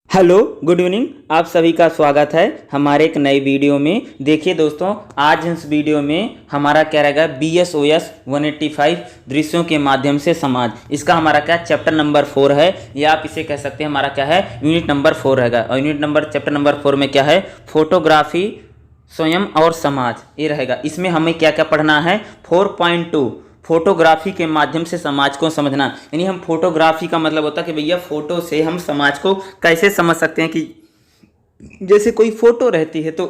Hello good evening. आप सभी का स्वागत है हमारे एक नए वीडियो में। देखिए दोस्तों, आज इस वीडियो में हमारा क्या रहेगा, BSOS 185 दृश्यों के माध्यम से समाज। इसका हमारा क्या चैप्टर नंबर 4 है, या आप इसे कह सकते हैं हमारा क्या है यूनिट नंबर 4 रहेगा। और यूनिट नंबर चैप्टर नंबर 4 में क्या है, फोटोग्राफी, स्वयं और समाज, ये रहेगा। इसमें हमें क्या क्या पढ़ना है, 4.2 फोटोग्राफी के माध्यम से समाज को समझना। यानी हम फोटोग्राफी का मतलब होता है कि भैया फोटो से हम समाज को कैसे समझ सकते हैं, कि जैसे कोई फोटो रहती है तो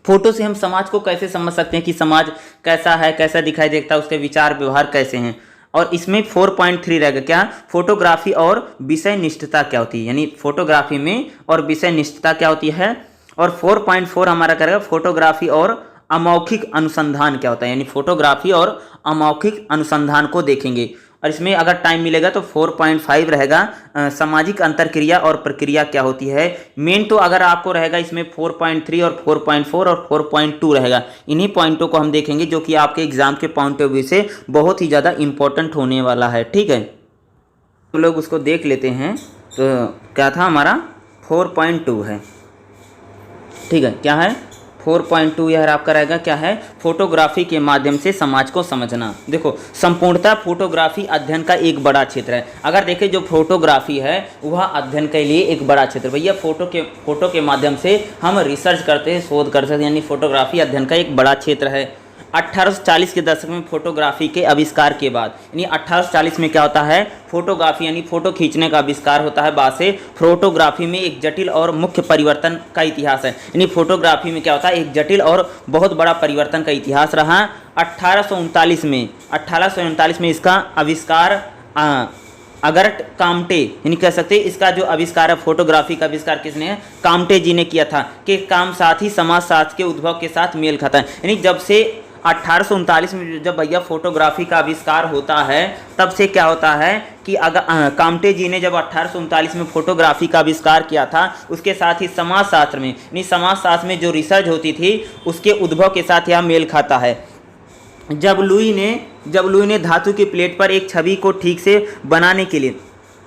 फोटो से हम समाज को कैसे समझ सकते हैं कि समाज कैसा है, कैसा दिखाई देता है, उसके विचार व्यवहार कैसे हैं। और इसमें 4.3 रहेगा क्या, फोटोग्राफी और विषय निष्ठता क्या होती है। यानी फोटोग्राफी में और विषय निष्ठता क्या होती है। और 4.4 हमारा करेगा फोटोग्राफी और अमौखिक अनुसंधान क्या होता है। यानी फोटोग्राफी और अमौखिक अनुसंधान को देखेंगे। और इसमें अगर टाइम मिलेगा तो 4.5 रहेगा सामाजिक अंतरक्रिया और प्रक्रिया क्या होती है। मेन तो अगर आपको रहेगा इसमें 4.3 और 4.4 और 4.2 रहेगा। इन्हीं पॉइंटों को हम देखेंगे जो कि आपके एग्जाम के पॉइंट ऑफ व्यू से बहुत ही ज़्यादा इंपॉर्टेंट होने वाला है। ठीक है, तो लोग उसको देख लेते हैं। तो क्या था हमारा 4.2 है, ठीक है, क्या है 4.2 यह आपका रहेगा क्या है, फोटोग्राफी के माध्यम से समाज को समझना। देखो, संपूर्णतः फोटोग्राफी अध्ययन का एक बड़ा क्षेत्र है। अगर देखें जो फोटोग्राफी है वह अध्ययन के लिए एक बड़ा क्षेत्र। भैया फोटो के माध्यम से हम रिसर्च करते हैं, शोध करते हैं, यानी फोटोग्राफी अध्ययन का एक बड़ा क्षेत्र है। 1840 के दशक में फोटोग्राफी के आविष्कार के बाद, यानी 1840 में क्या होता है, फोटोग्राफी यानी फोटो खींचने का आविष्कार होता है। बाद से फोटोग्राफी में एक जटिल और मुख्य परिवर्तन का इतिहास है। यानी फोटोग्राफी में क्या होता है, एक जटिल और बहुत बड़ा परिवर्तन का इतिहास रहा। 1839 में इसका आविष्कार अगर्ट काम्टे, यानी कह सकते हैं इसका जो आविष्कार है, फोटोग्राफी का आविष्कार किसने है, काम्टे जी ने किया था। कि काम साथ ही समाज शास्त्र के उद्भव के साथ मेल खाता है। यानी जब से 1839 में जब भैया फोटोग्राफी का आविष्कार होता है, तब से क्या होता है कि अगर काम्टे जी ने जब 1839 में फोटोग्राफी का आविष्कार किया था, उसके साथ ही समाजशास्त्र में, यानी समाजशास्त्र में जो रिसर्च होती थी उसके उद्भव के साथ यह मेल खाता है। जब लुई ने धातु की प्लेट पर एक छवि को ठीक से बनाने के लिए,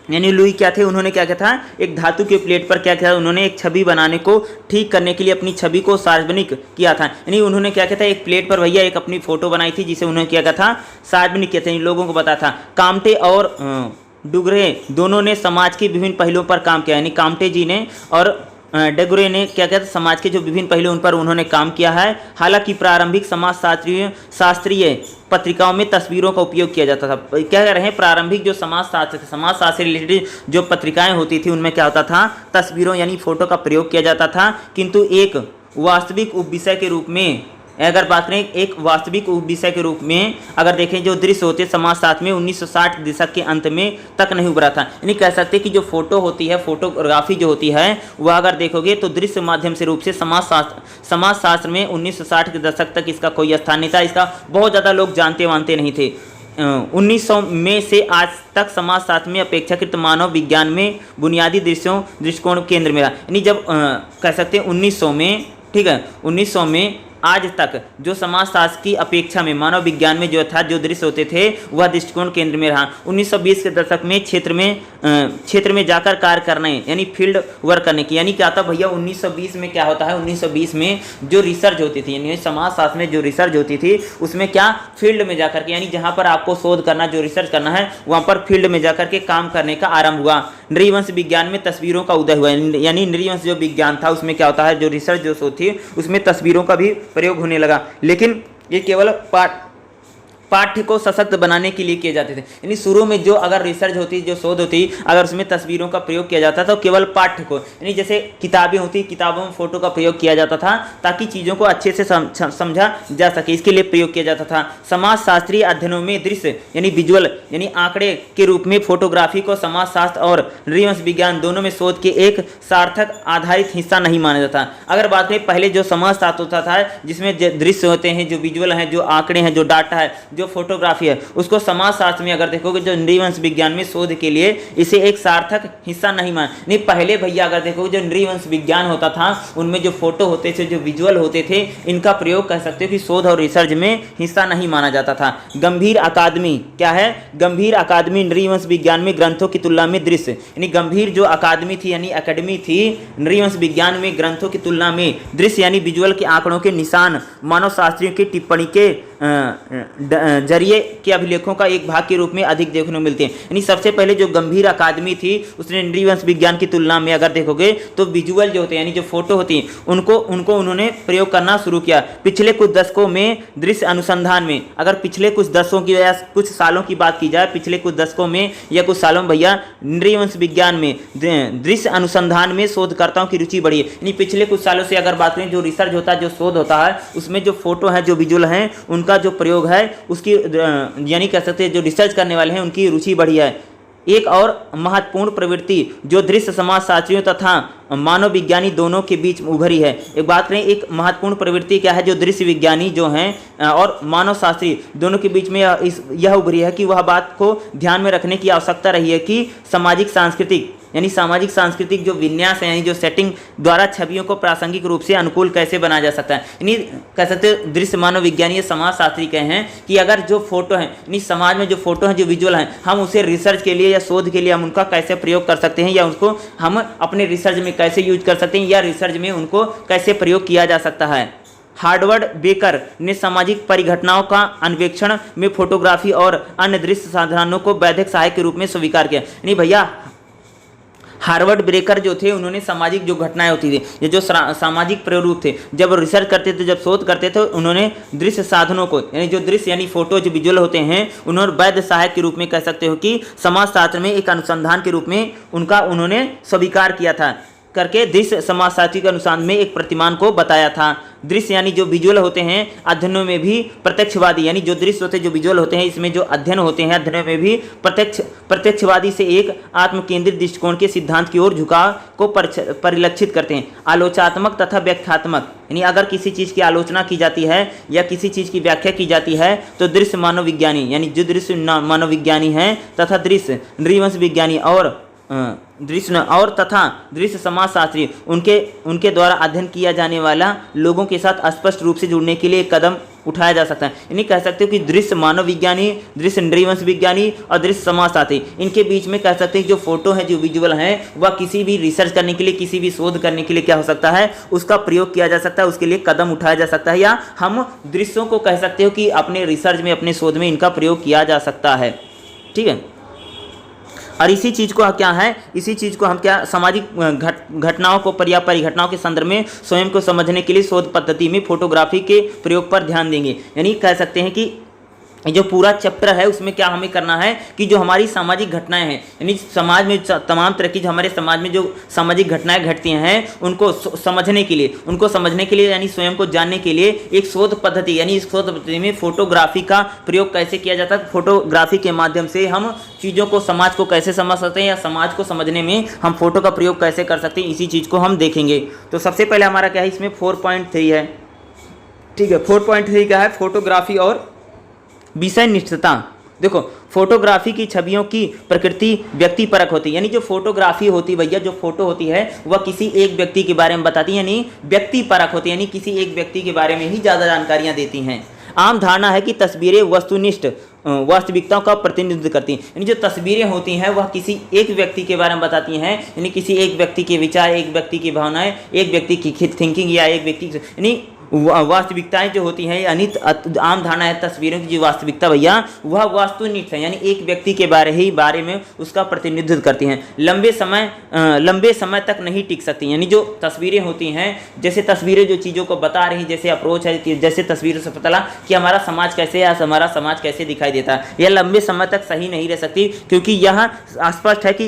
यानी लुई क्या थे, उन्होंने क्या किया था, एक धातु के प्लेट पर क्या किया, उन्होंने एक छवि बनाने को ठीक करने के लिए अपनी छवि को सार्वजनिक किया था। यानी उन्होंने क्या किया था, एक प्लेट पर भैया एक अपनी फोटो बनाई थी, जिसे उन्होंने क्या किया था, सार्वजनिक किया था, लोगों को बताया था। काम्टे और डुगरे दोनों ने समाज के विभिन्न पहलुओं पर काम किया। यानी काम्टे जी ने और डेगुरे ने क्या किया था, समाज के जो विभिन्न पहलू उन पर उन्होंने काम किया है। हालांकि प्रारंभिक समाज शास्त्रीय पत्रिकाओं में तस्वीरों का उपयोग किया जाता था। क्या कह रहे हैं, प्रारंभिक जो समाज शास्त्र से रिलेटेड जो पत्रिकाएं होती थी उनमें क्या होता था, तस्वीरों यानी फोटो का प्रयोग किया जाता था। किंतु एक वास्तविक उपविषय के रूप में, अगर बात करें एक वास्तविक विषय के रूप में अगर देखें, जो दृश्य होते समाजशास्त्र में 1960 दशक के अंत में तक नहीं उभरा था। यानी कह सकते हैं कि जो फोटो होती है, फोटोग्राफी जो होती है, वह अगर देखोगे तो दृश्य माध्यम से रूप से समाजशास्त्र में 1960 के दशक तक इसका कोई स्थान नहीं था। इसका बहुत ज़्यादा लोग जानते वानते नहीं थे। 1900 में से आज तक समाजशास्त्र में अपेक्षाकृत मानव विज्ञान में बुनियादी दृष्टिकोण केंद्र में रहा। यानी जब कह सकते हैं 1900 में, ठीक है, 1900 में आज तक जो समाजशास्त्र की अपेक्षा में मानव विज्ञान में जो था, जो दृश्य होते थे, वह दृष्टिकोण केंद्र में रहा। 1920 के दशक में क्षेत्र में जाकर कार्य करने, यानी फील्ड वर्क करने की, यानी क्या था भैया 1920 में क्या होता है, 1920 में जो रिसर्च होती थी, यानी समाजशास्त्र में जो रिसर्च होती थी उसमें क्या, फील्ड में जाकर के, यानी जहाँ पर आपको शोध करना, जो रिसर्च करना है, वहाँ पर फील्ड में जाकर के काम करने का आरंभ हुआ। नृवंश विज्ञान में तस्वीरों का उदय हुआ। यानी नृवंश जो विज्ञान था उसमें क्या होता है, जो रिसर्च जो थी उसमें तस्वीरों का भी प्रयोग होने लगा। लेकिन ये केवल पाठ्य को सशक्त बनाने के लिए किए जाते थे। यानी शुरू में जो अगर रिसर्च होती, जो शोध होती, अगर उसमें तस्वीरों का प्रयोग किया जाता तो केवल पाठ्य को, यानी जैसे किताबें होती, किताबों में फोटो का प्रयोग किया जाता था ताकि चीज़ों को अच्छे से समझा जा सके, इसके लिए प्रयोग किया जाता था। समाजशास्त्रीय अध्ययनों में दृश्य यानी विजुअल यानी आंकड़े के रूप में फोटोग्राफी को समाजशास्त्र और नृवंश विज्ञान दोनों में शोध के एक सार्थक आधारित हिस्सा नहीं माना जाता। अगर बात करें पहले जो समाजशास्त्र होता था, जिसमें दृश्य होते हैं, जो विजुअल हैं, जो आंकड़े हैं, जो डाटा है, जो जो फोटोग्राफी है उसको समाजशास्त्र में अगर देखोगे जो नृवंश विज्ञान में शोध के लिए इसे एक सार्थक हिस्सा नहीं मान नहीं। पहले भैया अगर देखोगे जो नृवंश विज्ञान होता था उनमें जो फोटो होते थे, जो विजुअल होते थे, इनका प्रयोग कह सकते हो कि शोध और रिसर्च में हिस्सा नहीं माना जाता था। गंभीर अकादमी क्या है? गंभीर अकादमी नृवंश विज्ञान में ग्रंथों की तुलना में दृश्य, यानी गंभीर जो अकादमी थी यानी एकेडमी थी नृवंश विज्ञान में ग्रंथों की तुलना में दृश्य यानी विजुअल के आंकड़ों के निशान मानव शास्त्रियों की टिप्पणी के जरिए के अभिलेखों का एक भाग के रूप में अधिक देखने को मिलते हैं। यानी सबसे पहले जो गंभीर अकादमी थी उसने नृवंश विज्ञान की तुलना में अगर देखोगे तो विजुअल जो होते हैं यानी जो फोटो होती हैं उनको उन्होंने प्रयोग करना शुरू किया। पिछले कुछ दशकों में दृश्य अनुसंधान में, अगर पिछले कुछ दशकों की या कुछ सालों की बात की जाए, पिछले कुछ दशकों में या कुछ सालों में भैया नृवंश विज्ञान में दृश्य अनुसंधान में शोधकर्ताओं की रुचि बढ़ी है। यानी पिछले कुछ सालों से अगर बात करें जो रिसर्च होता है, जो शोध होता है, उसमें जो फोटो है, जो विजुअल हैं, उनका जो प्रयोग है उसकी यानी कह सकते हैं जो रिसर्च करने वाले हैं उनकी रुचि बढ़ी है। एक और महत्वपूर्ण प्रवृत्ति जो दृश्य समाजशास्त्रियों तथा मानव विज्ञानी दोनों के बीच उभरी है। एक बात करें एक महत्वपूर्ण प्रवृत्ति क्या है जो दृश्य विज्ञानी जो हैं और मानव शास्त्री दोनों के बीच में यह उभरी है कि वह बात को ध्यान में रखने की आवश्यकता रही है कि सामाजिक सांस्कृतिक जो विन्यास है यानी जो सेटिंग द्वारा छवियों को प्रासंगिक रूप से अनुकूल कैसे बनाया जा सकता है। यानी कह सकते हैं दृश्य मानव विज्ञानी या समाजशास्त्री कहे हैं कि अगर जो फोटो है यानी समाज में जो फोटो है, जो विजुअल हैं, हम उसे रिसर्च के लिए या शोध के लिए हम उनका कैसे प्रयोग कर सकते हैं या उसको हम अपने रिसर्च में कैसे यूज कर सकते हैं या रिसर्च में उनको कैसे प्रयोग किया जा सकता है। हार्वर्ड बेकर ने सामाजिक परिघटनाओं का अन्वेषण में फोटोग्राफी और अन्य दृश्य साधनों को वैधिक सहायक के रूप में स्वीकार किया। यानी भैया हार्वर्ड ब्रेकर जो थे उन्होंने सामाजिक जो घटनाएं होती थी, ये जो सामाजिक प्ररूप थे, जब रिसर्च करते थे, जब शोध करते थे, उन्होंने दृश्य साधनों को यानी जो दृश्य यानी फोटो जो विजुअल होते हैं उन्होंने वैध सहायक के रूप में कह सकते हो कि समाजशास्त्र में एक अनुसंधान के रूप में उन्होंने स्वीकार किया था करके दृश्य समाजशास्त्री के अनुसंधान में एक प्रतिमान को बताया था। दृश्य यानी जो विजुअल होते हैं अध्ययनों में भी प्रत्यक्षवादी यानी जो दृश्य होते हैं जो विजुअल होते हैं इसमें जो अध्ययन होते हैं अध्ययनों में भी प्रत्यक्षवादी से एक आत्मकेंद्रित दृष्टिकोण के सिद्धांत की ओर झुकाव को परिलक्षित करते हैं। आलोचनात्मक तथा व्याख्यात्मक यानी अगर किसी चीज़ की आलोचना की जाती है या किसी चीज़ की व्याख्या की जाती है तो दृश्य मानव विज्ञानी यानी जो दृश्य मानव विज्ञानी हैं तथा दृश्य नृवंश विज्ञानी और तथा दृश्य समाजशास्त्री उनके द्वारा अध्ययन किया जाने वाला लोगों के साथ स्पष्ट रूप से जुड़ने के लिए एक कदम उठाया जा सकता है। यानी कह सकते हो कि दृश्य मानव विज्ञानी, दृश्य नृवंश विज्ञानी और दृश्य समाजशास्त्री इनके बीच में कह सकते हैं जो फोटो है जो विजुअल है वह किसी भी रिसर्च करने के लिए किसी भी शोध करने के लिए क्या हो सकता है उसका प्रयोग किया जा सकता है, उसके लिए कदम उठाया जा सकता है या हम दृश्यों को कह सकते हो कि अपने रिसर्च में अपने शोध में इनका प्रयोग किया जा सकता है। ठीक है, और इसी चीज़ को क्या है, इसी चीज़ को हम क्या सामाजिक घटनाओं को परिघटनाओं के संदर्भ में स्वयं को समझने के लिए शोध पद्धति में फोटोग्राफी के प्रयोग पर ध्यान देंगे। यानी कह सकते हैं कि जो पूरा चैप्टर है उसमें क्या हमें करना है कि जो हमारी सामाजिक घटनाएं हैं यानी समाज में तमाम तरह की जो हमारे समाज में जो सामाजिक घटनाएं घटती हैं उनको समझने के लिए यानी स्वयं को जानने के लिए एक शोध पद्धति यानी इस शोध पद्धति में फोटोग्राफी का प्रयोग कैसे किया जाता है। फोटोग्राफी के माध्यम से हम चीज़ों को समाज को कैसे समझ सकते हैं या समाज को समझने में हम फोटो का प्रयोग कैसे कर सकते हैं, इसी चीज़ को हम देखेंगे। तो सबसे पहले हमारा क्या है इसमें 4.3 है। ठीक है, 4.3 क्या है, फोटोग्राफी और विषय निष्ठता। देखो फोटोग्राफी की छवियों की प्रकृति व्यक्ति परक होती है, यानी जो फोटोग्राफी होती है भैया जो फोटो होती है वह किसी एक व्यक्ति के बारे में बताती है यानी व्यक्ति परक होती है यानी किसी एक व्यक्ति के बारे में ही ज़्यादा जानकारियाँ देती हैं। आम धारणा है कि तस्वीरें वस्तुनिष्ठ वास्तविकताओं का प्रतिनिधित्व करती हैं, यानी जो तस्वीरें होती हैं वह किसी एक व्यक्ति के बारे में बताती हैं यानी किसी एक व्यक्ति के विचार, एक व्यक्ति की भावनाएं, एक व्यक्ति की थिंकिंग या एक व्यक्ति यानी वास्तविकताएं जो होती हैं यानी आम धारणा है तस्वीरों की जो वास्तविकता भैया वह वस्तुनिष्ठ है यानी एक व्यक्ति के बारे में उसका प्रतिनिधित्व करती हैं। लंबे समय तक नहीं टिक सकती यानी जो तस्वीरें होती हैं जैसे तस्वीरें जो चीज़ों को बता रही जैसे अप्रोच है जैसे तस्वीरों से पता लगा कि हमारा समाज कैसे है, हमारा समाज कैसे दिखाई देता है, यह लंबे समय तक सही नहीं रह सकती क्योंकि यह स्पष्ट है कि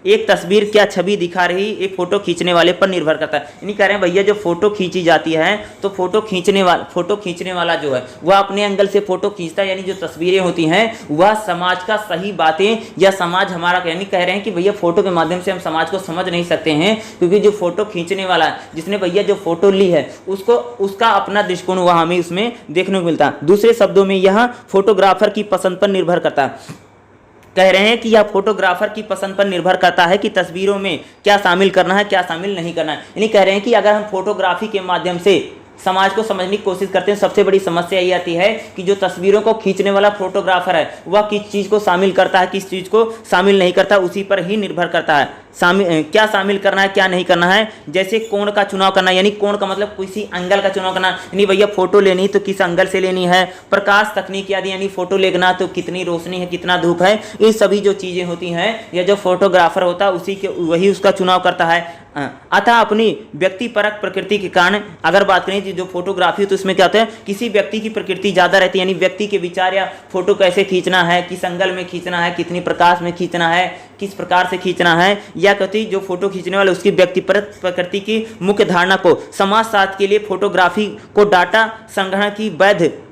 एक तस्वीर क्या छवि दिखा रही एक फोटो खींचने वाले पर निर्भर करता है। यानी कह रहे हैं भैया जो फोटो खींची जाती है तो फोटो खींचने वाला जो है वह अपने एंगल से फोटो खींचता है, यानी जो तस्वीरें होती हैं वह समाज का सही बातें या समाज हमारा, यानी कह रहे हैं कि भैया फोटो के माध्यम से हम समाज को समझ नहीं सकते हैं, क्योंकि जो फोटो खींचने वाला है, जिसने भैया जो फोटो ली है, उसका अपना दृष्टिकोण वह हमें उसमें देखने को मिलता है। दूसरे शब्दों में यह फोटोग्राफर की पसंद पर निर्भर करता है। कह रहे हैं कि यह फोटोग्राफर की पसंद पर निर्भर करता है कि तस्वीरों में क्या शामिल करना है, क्या शामिल नहीं करना है। यानी कह रहे हैं कि अगर हम फोटोग्राफी के माध्यम से समाज को समझने की कोशिश करते हैं, सबसे बड़ी समस्या ये आती है कि जो तस्वीरों को खींचने वाला फोटोग्राफर है वह किस चीज़ को शामिल करता है, किस चीज़ को शामिल नहीं करता, उसी पर ही निर्भर करता है क्या शामिल करना है, क्या नहीं करना है। जैसे कोण का चुनाव करना, यानी कोण का मतलब किसी एंगल का चुनाव करना, यानी भैया फोटो लेनी तो किस एंगल से लेनी है, प्रकाश तकनीक आदि, यानी फोटो लेना तो कितनी रोशनी है, कितना धूप है, ये सभी जो चीज़ें होती हैं या जो फोटोग्राफर होता है वही उसका चुनाव करता है। अतः अपनी व्यक्तिपरक प्रकृति के कारण अगर बात करें जो फोटोग्राफी तो इसमें क्या होता है, किसी व्यक्ति की प्रकृति ज़्यादा रहती है, यानी व्यक्ति के विचार या फोटो कैसे खींचना है, किस एंगल में खींचना है, कितनी प्रकाश में खींचना है, किस प्रकार से खींचना है, या कहती जो फोटो खींचने वाले उसकी व्यक्तिपरक प्रकृति की मुख्य धारणा को समाज शास्त्र के लिए फोटोग्राफी को डाटा संग्रहण की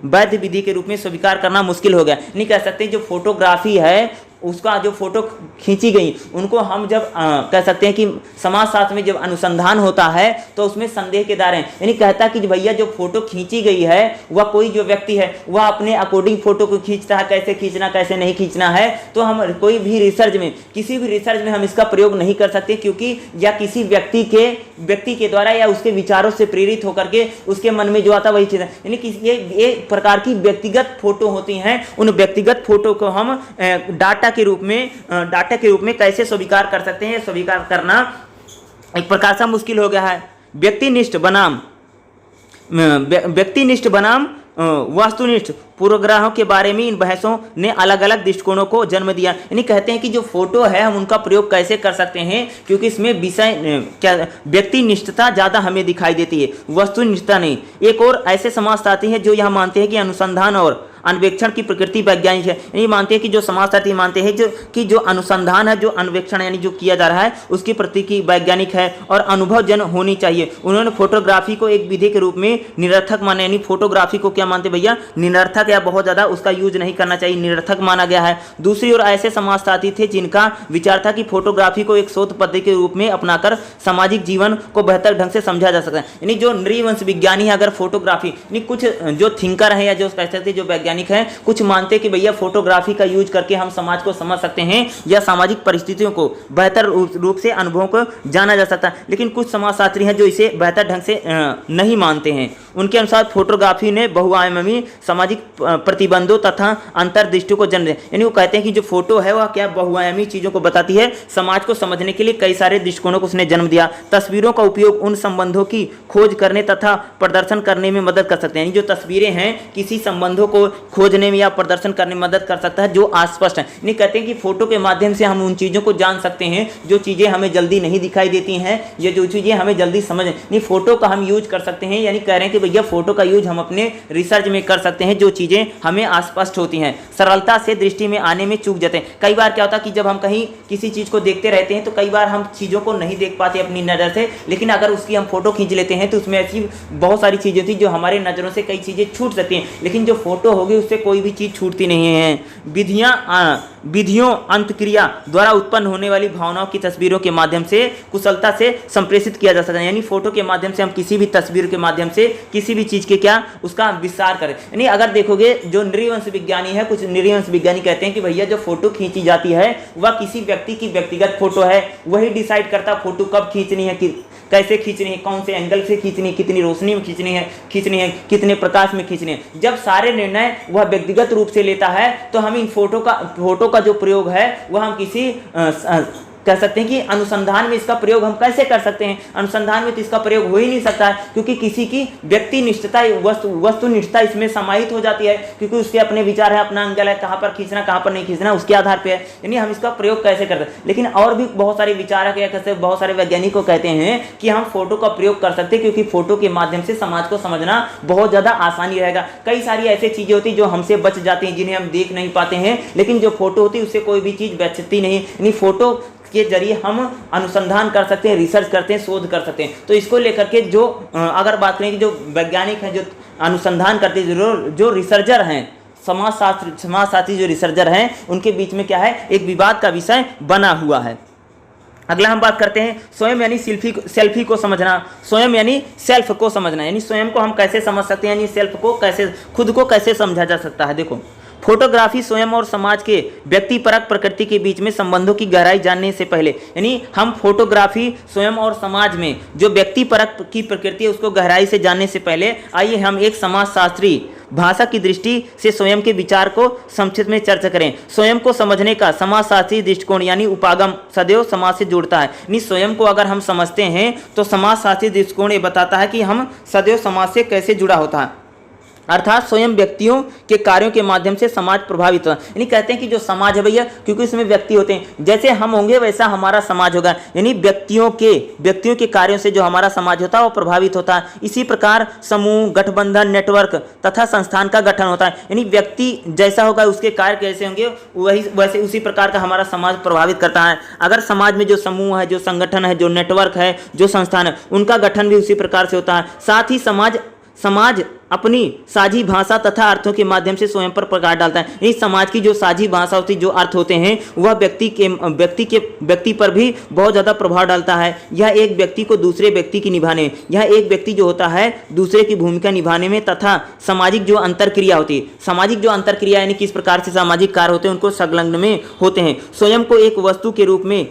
वैध विधि के रूप में स्वीकार करना मुश्किल हो गया। नहीं कह सकते जो फोटोग्राफी है उसका जो फोटो खींची गई उनको हम जब कह सकते हैं कि समाजशास्त्र में जब अनुसंधान होता है तो उसमें संदेह के दायरे हैं। यानी कहता कि भैया जो फोटो खींची गई है वह कोई जो व्यक्ति है वह अपने अकॉर्डिंग फोटो को खींचता है, कैसे खींचना कैसे नहीं खींचना है, तो हम कोई भी रिसर्च में किसी भी रिसर्च में हम इसका प्रयोग नहीं कर सकते, क्योंकि या किसी व्यक्ति के द्वारा या उसके विचारों से प्रेरित होकर के उसके मन में जो आता वही चीज़ है। यानी ये प्रकार की व्यक्तिगत फोटो होती हैं, उन व्यक्तिगत फोटो को हम डाटा के रूप में कैसे स्वीकार कर सकते हैं। स्वीकार करना एक प्रकार से मुश्किल हो गया है। व्यक्तिनिष्ठ बनाम वस्तुनिष्ठ पूर्वग्रहों के बारे में इन बहसों ने अलग अलग दृष्टिकोणों को जन्म दिया। यानी कहते हैं कि जो फोटो है हम उनका प्रयोग कैसे कर सकते हैं, क्योंकि इसमें व्यक्तिनिष्ठता ज़्यादा हमें दिखाई देती है, वस्तुनिष्ठता नहीं। एक और ऐसे समाजशास्त्री हैं जो यह मानते हैं कि अनुसंधान और अन्वेक्षण की प्रकृति वैज्ञानिक है। यानी मानते हैं कि जो समाजशास्त्री मानते हैं जो अनुसंधान है, जो अन्वेक्षण यानी जो किया जा रहा है उसकी प्रकृति वैज्ञानिक है और अनुभवजन होनी चाहिए। उन्होंने फोटोग्राफी को एक विधि के रूप में निरर्थक माना, यानी फोटोग्राफी को क्या मानते भैया, निरर्थक या बहुत ज़्यादा उसका यूज नहीं करना चाहिए, निरर्थक माना गया है। दूसरी ओर ऐसे समाजशास्त्री थे जिनका विचार था कि फोटोग्राफी को एक शोध पद्धति के रूप में अपनाकर सामाजिक जीवन को बेहतर ढंग से समझा जा सकता है। यानी जो नृवंश विज्ञानी है, अगर फोटोग्राफी यानी कुछ जो थिंकर है या जो कह सकते जो वैज्ञानिक है, कुछ मानते कि भैया फोटोग्राफी का यूज करके हम समाज को समझ सकते हैं या सामाजिक परिस्थितियों को बेहतर रूप से अनुभवों को जाना जा सकता है। लेकिन कुछ समाजशास्त्री हैं जो इसे बेहतर ढंग से नहीं मानते हैं। उनके अनुसार फोटोग्राफी ने बहुआयामी सामाजिक प्रतिबंधों तथा अंतर्दृष्टि को जन्म दिया। यानी वो कहते हैं कि जो फोटो है वह क्या बहुआयामी चीज़ों को बताती है, समाज को समझने के लिए कई सारे दृष्टिकोणों को उसने जन्म दिया। तस्वीरों का उपयोग उन संबंधों की खोज करने तथा प्रदर्शन करने में मदद कर सकते हैं। यानी जो तस्वीरें हैं किसी संबंधों को खोजने में या प्रदर्शन करने में मदद कर सकता है जो अस्पष्ट है। यानी कहते हैं कि फोटो के माध्यम से हम उन चीज़ों को जान सकते हैं जो चीज़ें हमें जल्दी नहीं दिखाई देती हैं या जो चीज़ें हमें जल्दी समझ नहीं, फोटो का हम यूज कर सकते हैं। यानी कह रहे हैं कि भैया फोटो का यूज हम अपने रिसर्च में कर सकते हैं जो चीज़ें हमें अस्पष्ट होती हैं, सरलता से दृष्टि में आने में चूक जाते हैं। कई बार क्या होता है कि जब हम कहीं किसी चीज़ को देखते रहते हैं तो कई बार हम चीज़ों को नहीं देख पाते अपनी नज़र से, लेकिन अगर उसकी हम फोटो खींच लेते हैं तो उसमें ऐसी बहुत सारी चीज़ें होती जो हमारे नज़रों से कई चीज़ें छूट सकती हैं, लेकिन जो फोटो होगी उससे कोई भी चीज़ छूटती नहीं है। विधियों अंतक्रिया द्वारा उत्पन्न होने वाली भावनाओं की तस्वीरों के माध्यम से कुशलता से संप्रेषित किया जा सकता है। यानी फोटो के माध्यम से हम किसी भी तस्वीर के माध्यम से किसी भी चीज़ के क्या उसका विस्तार करें। यानी अगर देखोगे जो नृवंश विज्ञानी है, कुछ नृवंश विज्ञानी कहते हैं कि भैया जो फोटो खींची जाती है वह किसी व्यक्ति की व्यक्तिगत फोटो है, वही डिसाइड करता फोटो कब खींचनी है, कैसे खींचनी है, कौन से एंगल से खींचनी है, कितनी रोशनी में खींचनी है, कितने प्रकाश में खींचनी है। जब सारे निर्णय वह व्यक्तिगत रूप से लेता है तो हम इन फोटो का जो प्रयोग है वह हम किसी कह सकते हैं कि अनुसंधान में इसका प्रयोग हम कैसे कर सकते हैं। अनुसंधान में तो इसका प्रयोग हो ही नहीं सकता है, क्योंकि किसी की व्यक्तिनिष्ठता वस्तुनिष्ठता इसमें समाहित हो जाती है, क्योंकि उसके अपने विचार है, अपना एंगल है, कहाँ पर खींचना कहाँ पर नहीं खींचना उसके आधार पर है। यानी हम इसका प्रयोग कैसे करते हैं। लेकिन और भी बहुत सारे विचारक या कैसे बहुत सारे वैज्ञानिक को कहते हैं कि हम फोटो का प्रयोग कर सकते हैं, क्योंकि फोटो के माध्यम से समाज को समझना बहुत ज़्यादा आसानी रहेगा। कई सारी ऐसी चीज़ें होती जो हमसे बच जाती हैं, जिन्हें हम देख नहीं पाते हैं, लेकिन जो फोटो होती है उससे कोई भी चीज़ बचती नहीं। यानी फोटो के जरिए हम अनुसंधान कर सकते हैं, रिसर्च करते हैं, शोध कर सकते हैं। तो इसको लेकर के जो अगर बात करें कि जो वैज्ञानिक हैं, जो अनुसंधान करते हैं, जो रिसर्चर हैं, समाजशास्त्री जो रिसर्चर हैं, उनके बीच में क्या है, एक विवाद का विषय बना हुआ है। अगला हम बात करते हैं स्वयं यानी सेल्फी को समझना। स्वयं यानी सेल्फ को समझना, यानी स्वयं को हम कैसे समझ सकते हैं, यानी सेल्फ को कैसे, खुद को कैसे समझा जा सकता है। देखो, फोटोग्राफी स्वयं और समाज के व्यक्तिपरक प्रकृति के बीच में संबंधों की गहराई जानने से पहले, यानी हम फोटोग्राफी स्वयं और समाज में जो व्यक्तिपरक की प्रकृति है उसको गहराई से जानने से पहले आइए हम एक समाजशास्त्री भाषा की दृष्टि से स्वयं के विचार को संक्षिप्त में चर्चा करें। स्वयं को समझने का समाजशास्त्री दृष्टिकोण यानी उपागम सदैव समाज से जुड़ता है, यानी स्वयं को अगर हम समझते हैं तो समाजशास्त्री दृष्टिकोण ये बताता है कि हम सदैव समाज से कैसे जुड़ा होता है, अर्थात स्वयं व्यक्तियों के कार्यों के माध्यम से समाज प्रभावित होता है। यानी कहते हैं कि जो समाज है भैया, क्योंकि इसमें व्यक्ति होते हैं, जैसे हम होंगे वैसा हमारा समाज होगा, यानी व्यक्तियों के कार्यों से जो हमारा समाज होता है वो प्रभावित होता है। इसी प्रकार समूह, गठबंधन, नेटवर्क तथा संस्थान का गठन होता है, यानी व्यक्ति जैसा होगा उसके कार्य कैसे होंगे वैसे उसी प्रकार का हमारा समाज प्रभावित करता है। अगर समाज में जो समूह है, जो संगठन है, जो नेटवर्क है, जो संस्थान है, उनका गठन भी उसी प्रकार से होता है। साथ ही समाज अपनी साझी भाषा तथा अर्थों के माध्यम से स्वयं पर प्रकाश डालता है। इस समाज की जो साझी भाषा होती है, जो अर्थ होते हैं, वह व्यक्ति पर भी बहुत ज़्यादा प्रभाव डालता है। यह एक व्यक्ति को दूसरे व्यक्ति की निभाने, यह एक व्यक्ति जो होता है दूसरे की भूमिका निभाने में तथा सामाजिक जो अंतरक्रिया होती है, सामाजिक जो अंतरक्रिया यानी किस प्रकार से सामाजिक कार्य होते हैं उनको संलग्न में होते हैं, स्वयं को एक वस्तु के रूप में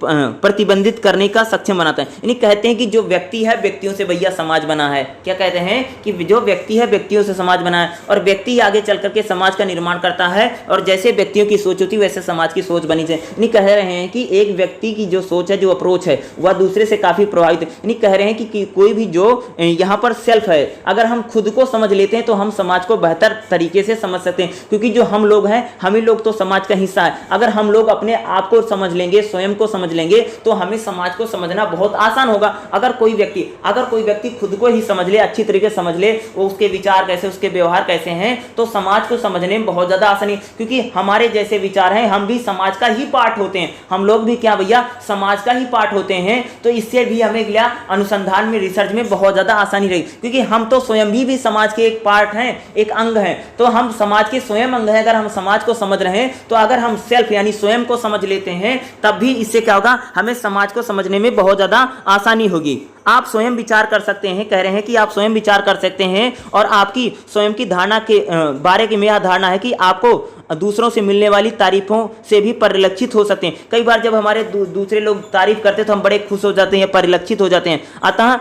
प्रतिबंधित करने का सक्षम बनाता है। यानी कहते हैं कि जो व्यक्ति है व्यक्तियों से भैया समाज बना है। क्या कहते हैं कि जो व्यक्ति है व्यक्तियों से समाज बना है, और व्यक्ति आगे चल करके समाज का निर्माण करता है, और जैसे व्यक्तियों की सोच होती है वैसे समाज की सोच बनी चाहिए। यानी कह रहे हैं कि एक व्यक्ति की जो सोच है, जो अप्रोच है, वह दूसरे से काफी प्रभावित है। यानी कह रहे हैं कि कोई भी जो यहाँ पर सेल्फ है, अगर हम खुद को समझ लेते हैं तो हम समाज को बेहतर तरीके से समझ सकते हैं, क्योंकि जो हम लोग हैं, हम ही लोग तो समाज का हिस्सा है। अगर हम लोग अपने आप को समझ लेंगे, स्वयं को समझ लेंगे, तो हमें समाज को समझना बहुत आसान होगा। अगर कोई व्यक्ति खुद को ही समझ ले, अच्छी तरीके से समझ ले, वो उसके विचार कैसे, उसके व्यवहार कैसे हैं, तो समाज को समझने में बहुत ज्यादा आसानी, क्योंकि हमारे जैसे विचार हैं, हम भी समाज का ही पार्ट होते हैं। हम लोग भी क्या भैया, समाज का ही पार्ट होते हैं। तो इससे भी हमें क्या अनुसंधान में, रिसर्च में बहुत ज्यादा आसानी रही, क्योंकि हम तो स्वयं भी समाज के एक पार्ट हैं, एक अंग हैं। तो हम समाज के स्वयं अंग हैं। अगर हम समाज को समझ रहे हैं, तो अगर हम सेल्फ यानी स्वयं को समझ लेते हैं, तब भी इससे क्या होगा, हमें समाज को समझने में बहुत ज्यादा आसानी होगी। आप स्वयं विचार कर सकते हैं, कह रहे हैं कि आप स्वयं विचार कर सकते हैं, और आपकी स्वयं की धारणा के बारे में यह धारणा है कि आपको दूसरों से मिलने वाली तारीफों से भी परिलक्षित हो सकते हैं। कई बार जब हमारे दूसरे लोग तारीफ करते हैं तो हम बड़े खुश हो जाते हैं, परिलक्षित हो जाते हैं। अतः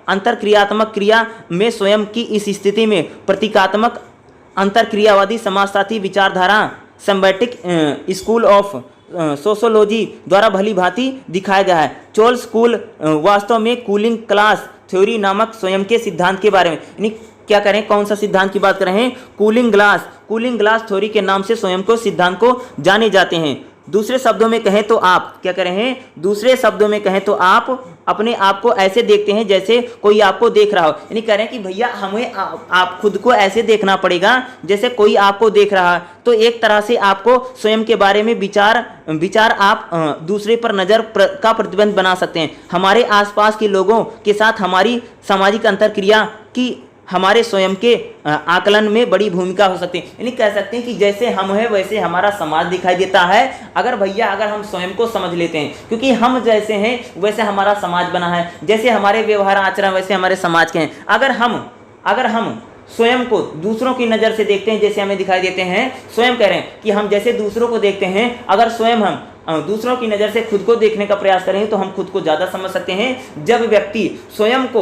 अंतरक्रियात्मक क्रिया में स्वयं की इस स्थिति में प्रतीकात्मक अंतरक्रियावादी समाजशास्त्री विचारधारा सिम्बायोटिक स्कूल ऑफ सोशोलॉजी द्वारा भली भांति दिखाया गया है। चोल स्कूल वास्तव में कूलिंग क्लास थ्योरी नामक स्वयं के सिद्धांत के बारे में, यानी क्या करें, कौन सा सिद्धांत की बात कर रहे हैं, कूलिंग ग्लास थ्योरी के नाम से स्वयं को सिद्धांत को जाने जाते हैं। दूसरे शब्दों में कहें तो आप क्या कर रहे हैं, दूसरे शब्दों में कहें तो आप अपने आप को ऐसे देखते हैं जैसे कोई आपको देख रहा हो। यानी कह रहे हैं कि भैया हमें आप खुद को ऐसे देखना पड़ेगा जैसे कोई आपको देख रहा है। तो एक तरह से आपको स्वयं के बारे में विचार आप दूसरे पर नजर का प्रतिबंध बना सकते हैं। हमारे आसपास के लोगों के साथ हमारी सामाजिक अंतरक्रिया की हमारे स्वयं के आकलन में बड़ी भूमिका हो सकती है। यानी कह सकते हैं कि जैसे हम हैं वैसे हमारा समाज दिखाई देता है। अगर हम स्वयं को समझ लेते हैं, क्योंकि हम जैसे हैं वैसे हमारा समाज बना है, जैसे हमारे व्यवहार आचरण वैसे हमारे समाज के हैं। अगर हम स्वयं को दूसरों की नज़र से देखते हैं जैसे हमें दिखाई देते हैं, स्वयं कह रहे हैं कि हम जैसे दूसरों को देखते हैं, अगर स्वयं हम दूसरों की नज़र से खुद को देखने का प्रयास करेंगे तो हम खुद को ज़्यादा समझ सकते हैं। जब व्यक्ति स्वयं को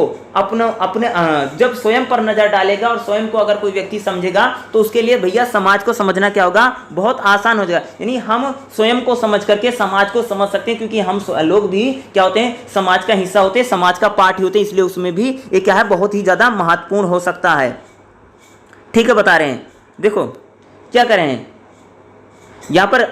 जब स्वयं पर नज़र डालेगा और स्वयं को अगर कोई व्यक्ति समझेगा तो उसके लिए भैया समाज को समझना क्या होगा, बहुत आसान हो जाएगा। यानी हम स्वयं को समझ करके समाज को समझ सकते हैं, क्योंकि हम लोग भी क्या होते हैं, समाज का हिस्सा होते हैं, समाज का पार्ट होते हैं, इसलिए उसमें भी ये क्या है, बहुत ही ज़्यादा महत्वपूर्ण हो सकता है। ठीक है, बता रहे हैं। देखो क्या कर रहे हैं, यहाँ पर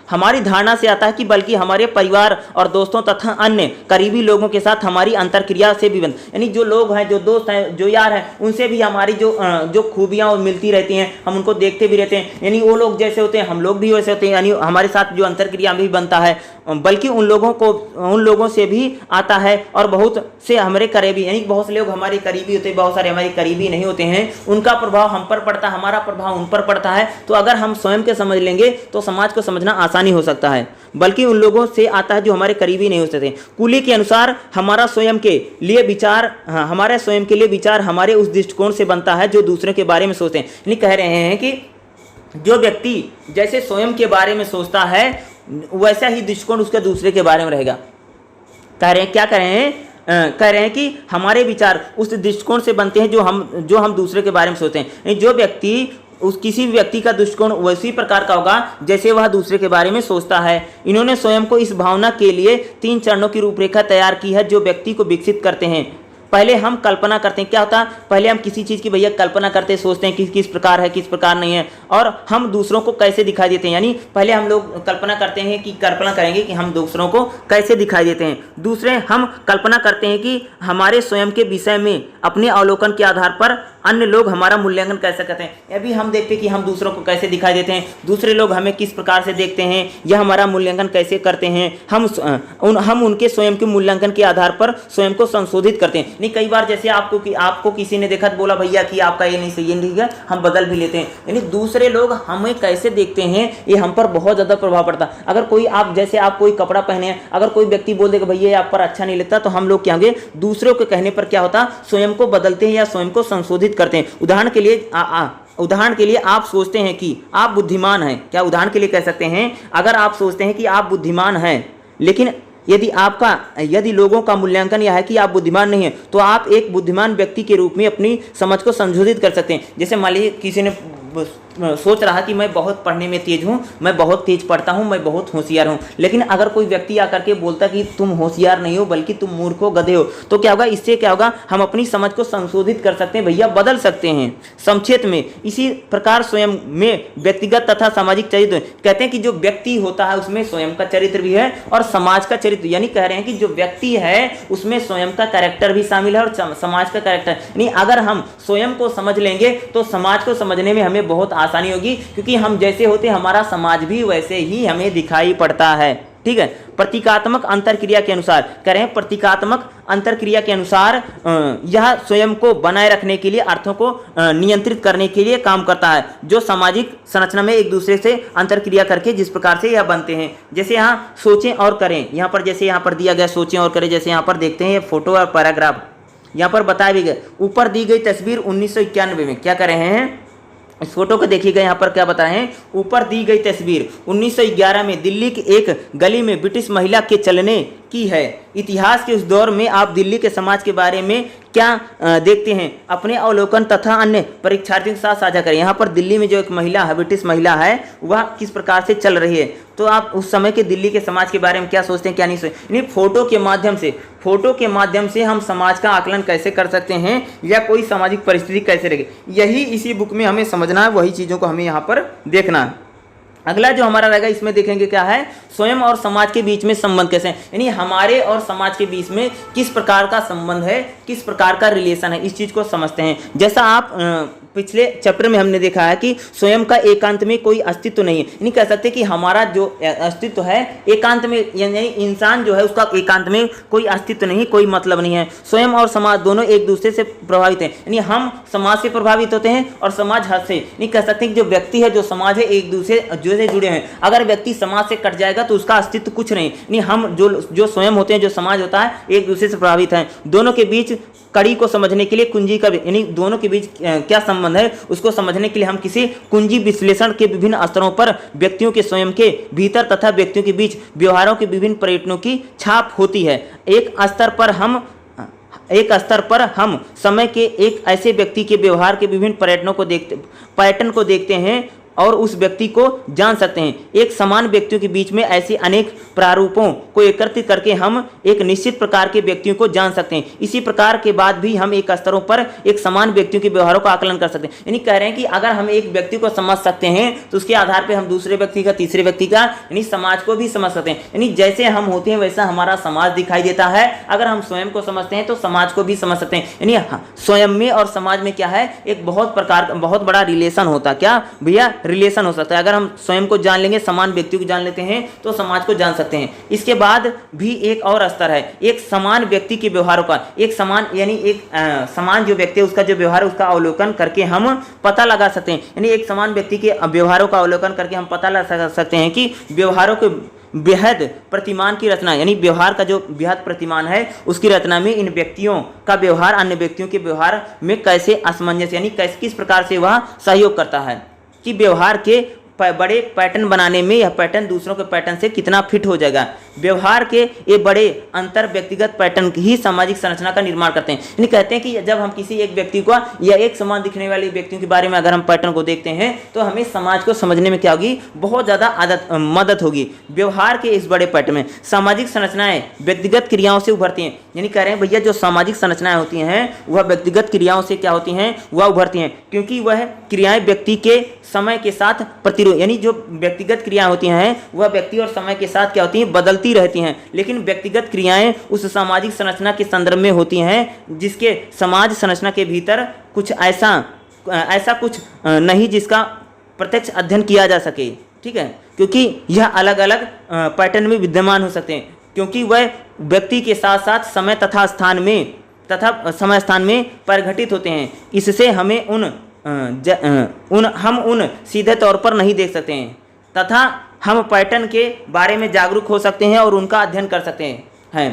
हमारी धारणा से आता है कि बल्कि हमारे परिवार और दोस्तों तथा अन्य करीबी लोगों के साथ हमारी अंतरक्रिया से भी बन, यानी जो लोग हैं, जो दोस्त हैं, जो यार हैं, उनसे भी हमारी जो खूबियाँ मिलती रहती हैं, हम उनको देखते भी रहते हैं। यानी वो लोग जैसे होते हैं हम लोग भी वैसे होते हैं, यानी हमारे साथ जो अंतरक्रिया भी बनता है, बल्कि उन लोगों से भी आता है। और बहुत से हमारे करीबी, यानी बहुत से लोग हमारे करीबी होते हैं, बहुत सारे हमारे करीबी नहीं होते हैं, उनका प्रभाव हम पर पड़ता है, हमारा प्रभाव उन पर पड़ता है। तो अगर हम स्वयं के समझ लेंगे तो समाज को समझना आसानी हो सकता है, बल्कि उन लोगों से आता है जो हमारे करीबी नहीं होते थे। कूली के अनुसार हमारा स्वयं के लिए विचार हमारे उस दृष्टिकोण से बनता है जो दूसरे के बारे में सोचते हैं। यानी कह रहे हैं कि जो व्यक्ति जैसे स्वयं के बारे में सोचता है वैसा ही दृष्टिकोण उसका दूसरे के बारे में रहेगा। कह रहे हैं, क्या कह रहे हैं? कह रहे हैं कि हमारे विचार उस दृष्टिकोण से बनते हैं जो हम दूसरे के बारे में सोचते हैं। जो व्यक्ति किसी भी व्यक्ति का दृष्टिकोण वैसी प्रकार का होगा जैसे वह दूसरे के बारे में सोचता है। इन्होंने स्वयं को इस भावना के लिए 3 चरणों की रूपरेखा तैयार की है जो व्यक्ति को विकसित करते हैं। पहले हम कल्पना करते हैं, क्या होता है, पहले हम किसी चीज़ की भैया कल्पना करते हैं, सोचते हैं कि किस प्रकार है, किस प्रकार नहीं है, और हम दूसरों को कैसे दिखाई देते हैं। यानी पहले हम लोग कल्पना करेंगे कि हम दूसरों को कैसे दिखाई देते हैं। दूसरे, हम कल्पना करते हैं कि हमारे स्वयं के विषय में अपने अवलोकन के आधार पर अन्य लोग हमारा मूल्यांकन कैसे करते हैं। अभी हम देखते हैं कि हम दूसरों को कैसे दिखाई देते हैं, दूसरे लोग हमें किस प्रकार से देखते हैं, यह हमारा मूल्यांकन कैसे करते हैं। हम उनके स्वयं के मूल्यांकन के आधार पर स्वयं को संशोधित करते हैं। नहीं, कई बार जैसे आपको किसी ने देखा तो बोला भैया कि आपका ये नहीं सही, ये नहीं है, हम बदल भी लेते हैं। यानी दूसरे लोग हमें कैसे देखते हैं ये हम पर बहुत ज़्यादा प्रभाव पड़ता है। अगर आप कोई कपड़ा पहने हैं, अगर कोई व्यक्ति बोल देगा भैया ये आप पर अच्छा नहीं लगता, तो हम लोग क्या होंगे, दूसरों के कहने पर क्या होता, स्वयं को बदलते हैं या स्वयं को संशोधित करते हैं। उदाहरण के लिए आप सोचते हैं कि आप बुद्धिमान हैं, क्या उदाहरण के लिए कह सकते हैं, अगर आप सोचते हैं कि आप बुद्धिमान हैं, लेकिन यदि लोगों का मूल्यांकन यह है कि आप बुद्धिमान नहीं हैं, तो आप एक बुद्धिमान व्यक्ति के रूप में अपनी समझ को संशोधित कर सकते हैं। जैसे मान लीजिए किसी ने सोच रहा कि मैं बहुत पढ़ने में तेज हूँ, मैं बहुत तेज पढ़ता हूँ, मैं बहुत होशियार हूँ, लेकिन अगर कोई व्यक्ति आकर के बोलता कि तुम होशियार नहीं हो बल्कि तुम मूर्ख हो, गधे हो, तो क्या होगा, इससे क्या होगा, हम अपनी समझ को संशोधित कर सकते हैं, भैया बदल सकते हैं। संक्षेप में इसी प्रकार स्वयं में व्यक्तिगत तथा सामाजिक चरित्र, कहते हैं कि जो व्यक्ति होता है उसमें स्वयं का चरित्र भी है और समाज का चरित्र, यानी कह रहे हैं कि जो व्यक्ति है उसमें स्वयं का कैरेक्टर भी शामिल है और समाज का कैरेक्टर। यानी अगर हम स्वयं को समझ लेंगे तो समाज को समझने में हमें बहुत आसानी होगी, क्योंकि हम जैसे होते हैं हमारा समाज भी वैसे ही हमें दिखाई पड़ता है। ठीक है। प्रतीकात्मक अंतरक्रिया के अनुसार, कह रहे हैं प्रतीकात्मक अंतरक्रिया के अनुसार यह स्वयं को बनाए रखने के लिए, अर्थों को नियंत्रित करने के लिए काम करता है, जो सामाजिक संरचना में एक दूसरे से अंतरक्रिया करके जिस प्रकार से यह बनते हैं। जैसे यहाँ सोचें और करें, यहाँ पर जैसे यहाँ पर दिया गया सोचें और करें, जैसे यहाँ पर देखते हैं फोटो और पैराग्राफ यहाँ पर बताया भी गया। ऊपर दी गई तस्वीर 1991 में, क्या कर रहे हैं, इस फोटो को देखिएगा, यहाँ पर क्या बता रहे हैं, ऊपर दी गई तस्वीर 1911 में दिल्ली की एक गली में ब्रिटिश महिला के चलने की है। इतिहास के उस दौर में आप दिल्ली के समाज के बारे में क्या देखते हैं, अपने अवलोकन तथा अन्य परीक्षार्थियों के साथ साझा करें। यहाँ पर दिल्ली में जो एक महिला है, ब्रिटिश महिला है, वह किस प्रकार से चल रही है, तो आप उस समय के दिल्ली के समाज के बारे में क्या सोचते हैं, क्या नहीं सोचते। यानी फोटो के माध्यम से हम समाज का आकलन कैसे कर सकते हैं या कोई सामाजिक परिस्थिति कैसे रहेगी, यही इसी बुक में हमें समझना है, वही चीज़ों को हमें यहाँ पर देखना है। अगला जो हमारा रहेगा इसमें देखेंगे क्या है, स्वयं और समाज के बीच में संबंध कैसे है, यानी हमारे और समाज के बीच में किस प्रकार का संबंध है, किस प्रकार का रिलेशन है, इस चीज़ को समझते हैं। जैसा आप पिछले चैप्टर में हमने देखा है कि स्वयं का एकांत में कोई अस्तित्व नहीं है, यानी कह सकते कि हमारा जो अस्तित्व है एकांत में, यानी इंसान जो है उसका एकांत में कोई अस्तित्व नहीं, कोई मतलब नहीं है। स्वयं और समाज दोनों एक दूसरे से प्रभावित हैं, यानी हम समाज से प्रभावित होते हैं और समाज हद से, यानी कह सकते हैं कि जो व्यक्ति है, जो समाज है, एक दूसरे से जुड़े हैं। अगर व्यक्ति समाज से कट जाएगा तो उसका अस्तित्व कुछ नहीं, यानी हम जो स्वयं होते हैं, जो समाज होता है, एक दूसरे से प्रभावित हैं। दोनों के बीच कड़ी को समझने के लिए कुंजी का, यानी दोनों के बीच क्या संबंध है उसको समझने के लिए हम किसी कुंजी विश्लेषण के विभिन्न स्तरों पर व्यक्तियों के स्वयं के भीतर तथा व्यक्तियों के बीच व्यवहारों के विभिन्न पर्यटनों की छाप होती है। एक स्तर पर हम समय के एक ऐसे व्यक्ति के व्यवहार के विभिन्न पैटर्न को देखते हैं और उस व्यक्ति को जान सकते हैं। एक समान व्यक्तियों के बीच में ऐसे अनेक प्रारूपों को एकत्रित करके हम एक निश्चित प्रकार के व्यक्तियों को जान सकते हैं। इसी प्रकार के बाद भी हम एक स्तरों पर एक समान व्यक्तियों के व्यवहारों का आकलन कर सकते हैं। यानी कह रहे हैं कि अगर हम एक व्यक्ति को समझ सकते हैं तो उसके आधार पर हम दूसरे व्यक्ति का, तीसरे व्यक्ति का, यानी समाज को भी समझ सकते हैं। यानी जैसे हम होते हैं वैसा हमारा समाज दिखाई देता है। अगर हम स्वयं को समझते हैं तो समाज को भी समझ सकते हैं। यानी स्वयं में और समाज में क्या है, एक बहुत बड़ा रिलेशन होता है। क्या भैया, रिलेशन हो सकता है। अगर हम स्वयं को जान लेंगे, समान व्यक्तियों को जान लेते हैं तो समाज को जान सकते हैं। इसके बाद भी एक और स्तर है, एक समान व्यक्ति के व्यवहारों का, एक समान यानी एक समान जो व्यक्ति है उसका जो व्यवहार है उसका अवलोकन करके हम पता लगा सकते हैं। यानी एक समान व्यक्ति के व्यवहारों का अवलोकन करके हम पता लगा सकते हैं कि व्यवहारों के बेहद प्रतिमान की रचना, यानी व्यवहार का जो बेहद प्रतिमान है उसकी रचना में इन व्यक्तियों का व्यवहार अन्य व्यक्तियों के व्यवहार में कैसे असमंजस, यानी किस प्रकार से वह सहयोग करता है, कि व्यवहार के बड़े पैटर्न बनाने में यह पैटर्न दूसरों के पैटर्न से कितना फिट हो जाएगा। व्यवहार के ये बड़े अंतर व्यक्तिगत पैटर्न ही सामाजिक संरचना का निर्माण करते हैं। यानी कहते हैं कि जब हम किसी एक व्यक्ति को या एक समान दिखने वाले व्यक्तियों के बारे में अगर हम पैटर्न को देखते हैं तो हमें समाज को समझने में क्या होगी, बहुत ज़्यादा मदद होगी। व्यवहार के इस बड़े पैटर्न में सामाजिक संरचनाएं व्यक्तिगत क्रियाओं से उभरती हैं। यानी कह रहे हैं भैया जो सामाजिक संरचनाएं होती हैं वह व्यक्तिगत क्रियाओं से क्या होती हैं, वह उभरती हैं, क्योंकि वह क्रियाएं व्यक्ति के समय के साथ प्रतिरोध, यानी जो व्यक्तिगत क्रियाएं होती हैं वह व्यक्ति और समय के साथ क्या होती हैं, बदलती रहती हैं। लेकिन व्यक्तिगत क्रियाएं उस सामाजिक संरचना के संदर्भ में होती हैं जिसके समाज संरचना के भीतर कुछ ऐसा कुछ नहीं जिसका प्रत्यक्ष अध्ययन किया जा सके। ठीक है, क्योंकि यह अलग अलग पैटर्न में विद्यमान हो सकते हैं, क्योंकि वह व्यक्ति के साथ साथ समय तथा समय स्थान में परिघटित होते हैं। इससे हमें हम उन सीधे तौर पर नहीं देख सकते हैं तथा हम पैटर्न के बारे में जागरूक हो सकते हैं और उनका अध्ययन कर सकते हैं।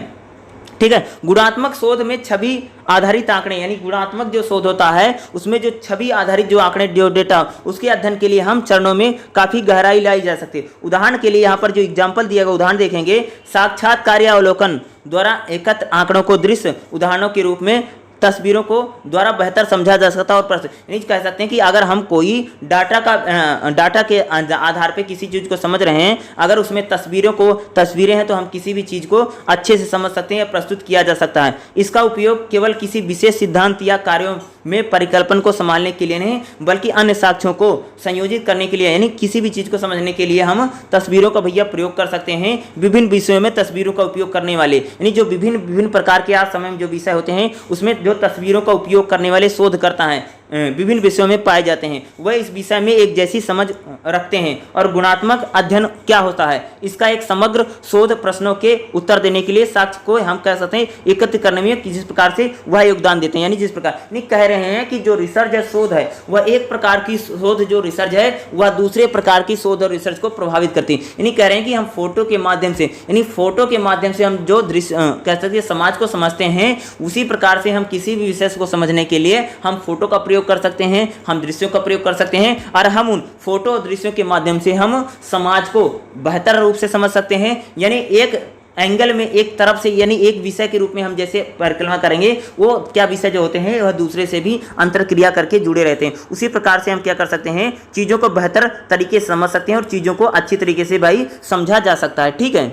ठीक है, गुणात्मक शोध में छवि आधारित आंकड़े, यानी गुणात्मक जो शोध होता है उसमें जो छवि आधारित जो आंकड़े, जो डेटा, उसके अध्ययन के लिए हम चरणों में काफ़ी गहराई लाई जा सकती है। उदाहरण के लिए यहाँ पर जो एग्जाम्पल दिया गया उदाहरण देखेंगे, साक्षात्कार या अवलोकन द्वारा एकत्र आंकड़ों को दृश्य उदाहरणों के रूप में तस्वीरों को द्वारा बेहतर समझा जा सकता है और यानी कह सकते हैं कि अगर हम कोई डाटा के आधार पे किसी चीज़ को समझ रहे हैं, अगर उसमें तस्वीरें हैं तो हम किसी भी चीज़ को अच्छे से समझ सकते हैं या प्रस्तुत किया जा सकता है। इसका उपयोग केवल किसी विशेष सिद्धांत या कार्यों में परिकल्पन को संभालने के लिए नहीं बल्कि अन्य साक्ष्यों को संयोजित करने के लिए, यानी किसी भी चीज़ को समझने के लिए हम तस्वीरों का भैया प्रयोग कर सकते हैं। विभिन्न विषयों में तस्वीरों का उपयोग करने वाले, यानी जो विभिन्न प्रकार के आज समय में जो विषय होते हैं उसमें जो तस्वीरों का उपयोग करने वाले शोधकर्ता हैं विभिन्न विषयों में पाए जाते हैं, वह इस विषय में एक जैसी समझ रखते हैं। और गुणात्मक अध्ययन क्या होता है, इसका एक समग्र शोध प्रश्नों के उत्तर देने के लिए साक्ष्य को हम कह सकते हैं एकत्रित करने में किस प्रकार से वह योगदान देते हैं। यानी जिस प्रकार नहीं कह रहे हैं कि जो रिसर्च है, शोध है, वह एक प्रकार की शोध जो रिसर्च है वह दूसरे प्रकार की शोध और रिसर्च को प्रभावित करती है। यानी कह रहे हैं कि हम फोटो के माध्यम से, यानी फोटो के माध्यम से हम जो दृश्य कह सकते हैं समाज को समझते हैं, उसी प्रकार से हम किसी भी विषय को समझने के लिए हम फोटो का प्रयोग कर सकते हैं, हम दृश्यों का प्रयोग कर सकते हैं और हम उन फोटो और दृश्यों के माध्यम से हम समाज को बेहतर रूप से समझ सकते हैं। यानी एक एंगल में एक तरफ से, यानी एक विषय के रूप में हम जैसे परिकल्पना करेंगे, वो क्या विषय जो होते हैं वह दूसरे से भी अंतरक्रिया करके जुड़े रहते हैं। उसी प्रकार से हम क्या कर सकते हैं, चीज़ों को बेहतर तरीके से समझ सकते हैं और चीज़ों को अच्छी तरीके से भाई समझा जा सकता है। ठीक है,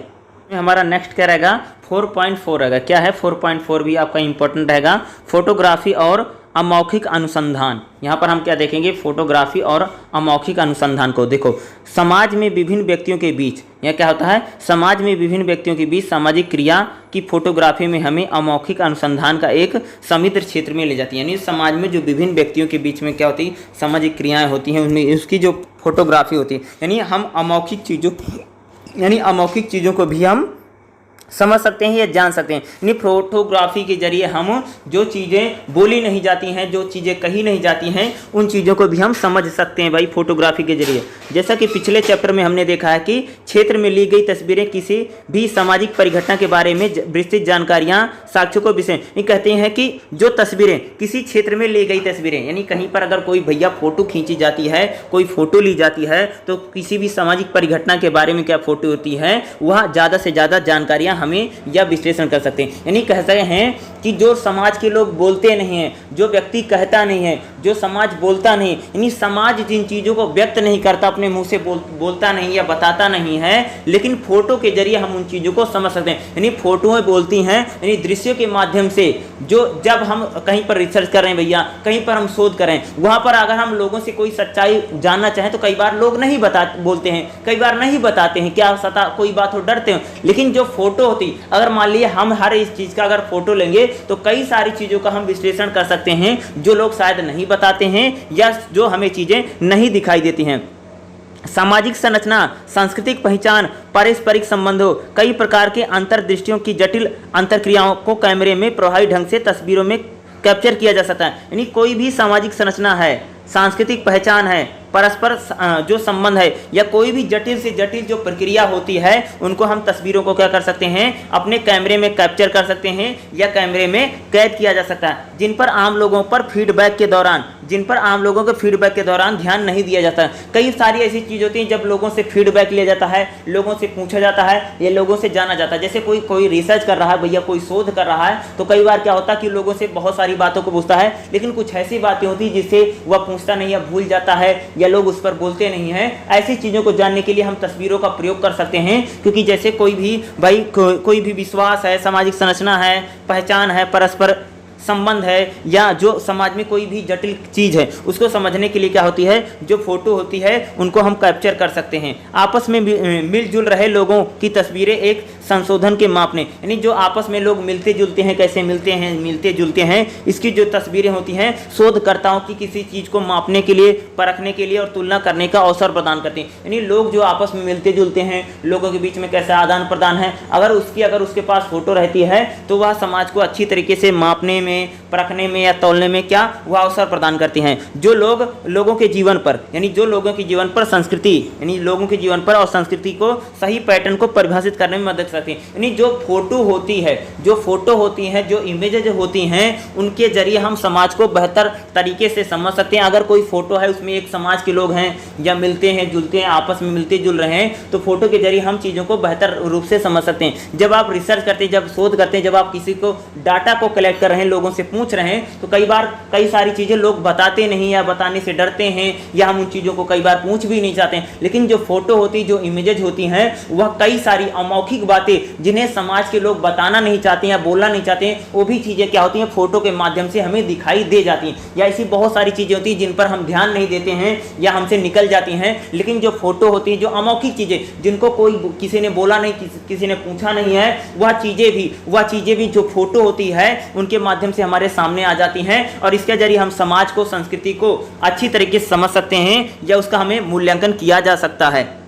हमारा नेक्स्ट क्या रहेगा, 4.4 रहेगा। क्या है 4.4 भी आपका इंपॉर्टेंट रहेगा, फोटोग्राफी और अमौखिक अनुसंधान। यहाँ पर हम क्या देखेंगे, फोटोग्राफी और अमौखिक अनुसंधान को। देखो, समाज में विभिन्न व्यक्तियों के बीच, यह क्या होता है, समाज में विभिन्न व्यक्तियों के बीच सामाजिक क्रिया की फोटोग्राफी में हमें अमौखिक अनुसंधान का एक समृद्ध क्षेत्र में ले जाती है। यानी समाज में जो विभिन्न व्यक्तियों के बीच में क्या होती है, सामाजिक क्रियाएँ होती हैं, उनमें उसकी जो फोटोग्राफी होती है, यानी हम अमौखिक चीज़ों को भी हम समझ सकते हैं या जान सकते हैं। यानी फोटोग्राफी के जरिए हम जो चीज़ें बोली नहीं जाती हैं, जो चीज़ें कही नहीं जाती हैं, उन चीज़ों को भी हम समझ सकते हैं भाई फोटोग्राफी के जरिए। जैसा कि पिछले चैप्टर में हमने देखा है कि क्षेत्र में ली गई तस्वीरें किसी भी सामाजिक परिघटना के बारे में विस्तृत जानकारियाँ साक्ष्यों को विषय ये कहते हैं कि जो तस्वीरें किसी क्षेत्र में ली गई तस्वीरें, यानी कहीं पर अगर कोई भैया फोटो खींची जाती है, कोई फोटो ली जाती है, तो किसी भी सामाजिक परिघटना के बारे में क्या फोटो होती है, वह ज़्यादा से ज़्यादा जानकारियाँ हमें या विश्लेषण कर सकते हैं। यानी कह सकते हैं कि जो समाज के लोग बोलते नहीं हैं, जो व्यक्ति कहता नहीं है, जो समाज बोलता नहीं, यानी समाज जिन चीज़ों को व्यक्त नहीं करता, अपने मुंह से बोलता नहीं या बताता नहीं है, लेकिन फोटो के जरिए हम उन चीज़ों को समझ सकते हैं। यानी फोटोएं बोलती हैं, यानी दृश्यों के माध्यम से जो जब हम कहीं पर रिसर्च कर रहे हैं भैया, कहीं पर हम शोध कर रहे हैं, वहाँ पर अगर हम लोगों से कोई सच्चाई जानना चाहें तो कई बार लोग नहीं बोलते हैं, कई बार नहीं बताते हैं, क्या सता कोई बात हो डरते हैं। लेकिन जो फोटो होती, अगर मान लीजिए हम हर इस चीज़ का अगर फोटो लेंगे तो कई सारी चीज़ों का हम विश्लेषण कर सकते हैं जो लोग शायद नहीं बताते हैं या जो हमें चीज़ें नहीं दिखाई देती हैं। सामाजिक संरचना, सांस्कृतिक पहचान, पारस्परिक संबंधों, कई प्रकार के अंतर्दृष्टियों की जटिल अंतर्क्रियाओं को कैमरे में प्रभावी ढंग से तस्वीरों में कैप्चर किया जा सकता है। यानी कोई भी सामाजिक संरचना है, सांस्कृतिक पहचान है, परस्पर जो संबंध है या कोई भी जटिल से जटिल जो प्रक्रिया होती है, उनको हम तस्वीरों को क्या कर सकते हैं, अपने कैमरे में कैप्चर कर सकते हैं या कैमरे में कैद किया जा सकता है, जिन पर आम लोगों के फीडबैक के दौरान ध्यान नहीं दिया जाता। कई सारी ऐसी चीज़ होती हैं जब लोगों से फीडबैक लिया जाता है, लोगों से पूछा जाता है या लोगों से जाना जाता है। जैसे कोई रिसर्च कर रहा है भैया, कोई शोध कर रहा है, तो कई बार क्या होता है कि लोगों से बहुत सारी बातों को पूछता है, लेकिन कुछ ऐसी बातें होती हैं जिससे वह पूछता नहीं या भूल जाता है या लोग उस पर बोलते नहीं हैं। ऐसी चीज़ों को जानने के लिए हम तस्वीरों का प्रयोग कर सकते हैं, क्योंकि जैसे कोई भी विश्वास है, सामाजिक संरचना है, पहचान है, परस्पर संबंध है, या जो समाज में कोई भी जटिल चीज़ है उसको समझने के लिए क्या होती है, जो फोटो होती है उनको हम कैप्चर कर सकते हैं। आपस में मिलजुल रहे लोगों की तस्वीरें एक संशोधन के मापने, यानी जो आपस में लोग मिलते जुलते हैं, कैसे मिलते जुलते हैं, इसकी जो तस्वीरें होती हैं शोधकर्ताओं की किसी चीज़ को मापने के लिए, परखने के लिए और तुलना करने का अवसर प्रदान करते हैं। यानी लोग जो आपस में मिलते जुलते हैं, लोगों के बीच में कैसा आदान प्रदान है, अगर उसके पास फोटो रहती है तो वह समाज को अच्छी तरीके से मापने में, परखने में या तौलने में क्या वह अवसर प्रदान करती हैं। जो लोगों के जीवन पर, यानी जो लोगों के जीवन पर संस्कृति, यानी लोगों के जीवन पर और संस्कृति को सही पैटर्न को परिभाषित करने में मदद करती है। यानी जो फोटो होती है, जो इमेजेज होती हैं, उनके जरिए हम समाज को बेहतर तरीके से समझ सकते हैं। अगर कोई फोटो है उसमें एक समाज के लोग हैं या मिलते हैं जुलते हैं, आपस में मिलते जुल रहे हैं, तो फोटो के जरिए हम चीज़ों को बेहतर रूप से समझ सकते हैं। जब आप रिसर्च करते हैं, जब शोध करते हैं, जब आप किसी को डाटा को कलेक्ट कर रहे हैं, लोगों से पूछ रहे हैं, तो कई बार कई सारी चीज़ें लोग बताते नहीं या बताने से डरते हैं या हम उन चीज़ों को कई बार पूछ भी नहीं चाहते हैं। लेकिन जो फोटो होती, जो इमेजेज होती हैं, वह कई सारी अमौखिक बातें जिन्हें समाज के लोग बताना नहीं चाहते या बोलना नहीं चाहते हैं, वो भी चीज़ें क्या होती हैं, फोटो के माध्यम से हमें दिखाई दे जाती हैं। या ऐसी बहुत सारी चीज़ें होती हैं जिन पर हम ध्यान नहीं देते हैं या हमसे निकल जाती हैं, लेकिन जो फोटो होती है, जो अमौखिक चीज़ें जिनको किसी ने बोला नहीं, किसी ने पूछा नहीं है, वह चीज़ें भी जो फोटो होती है उनके माध्यम से हमारे सामने आ जाती हैं, और इसके जरिए हम समाज को, संस्कृति को अच्छी तरीके से समझ सकते हैं या उसका हमें मूल्यांकन किया जा सकता है।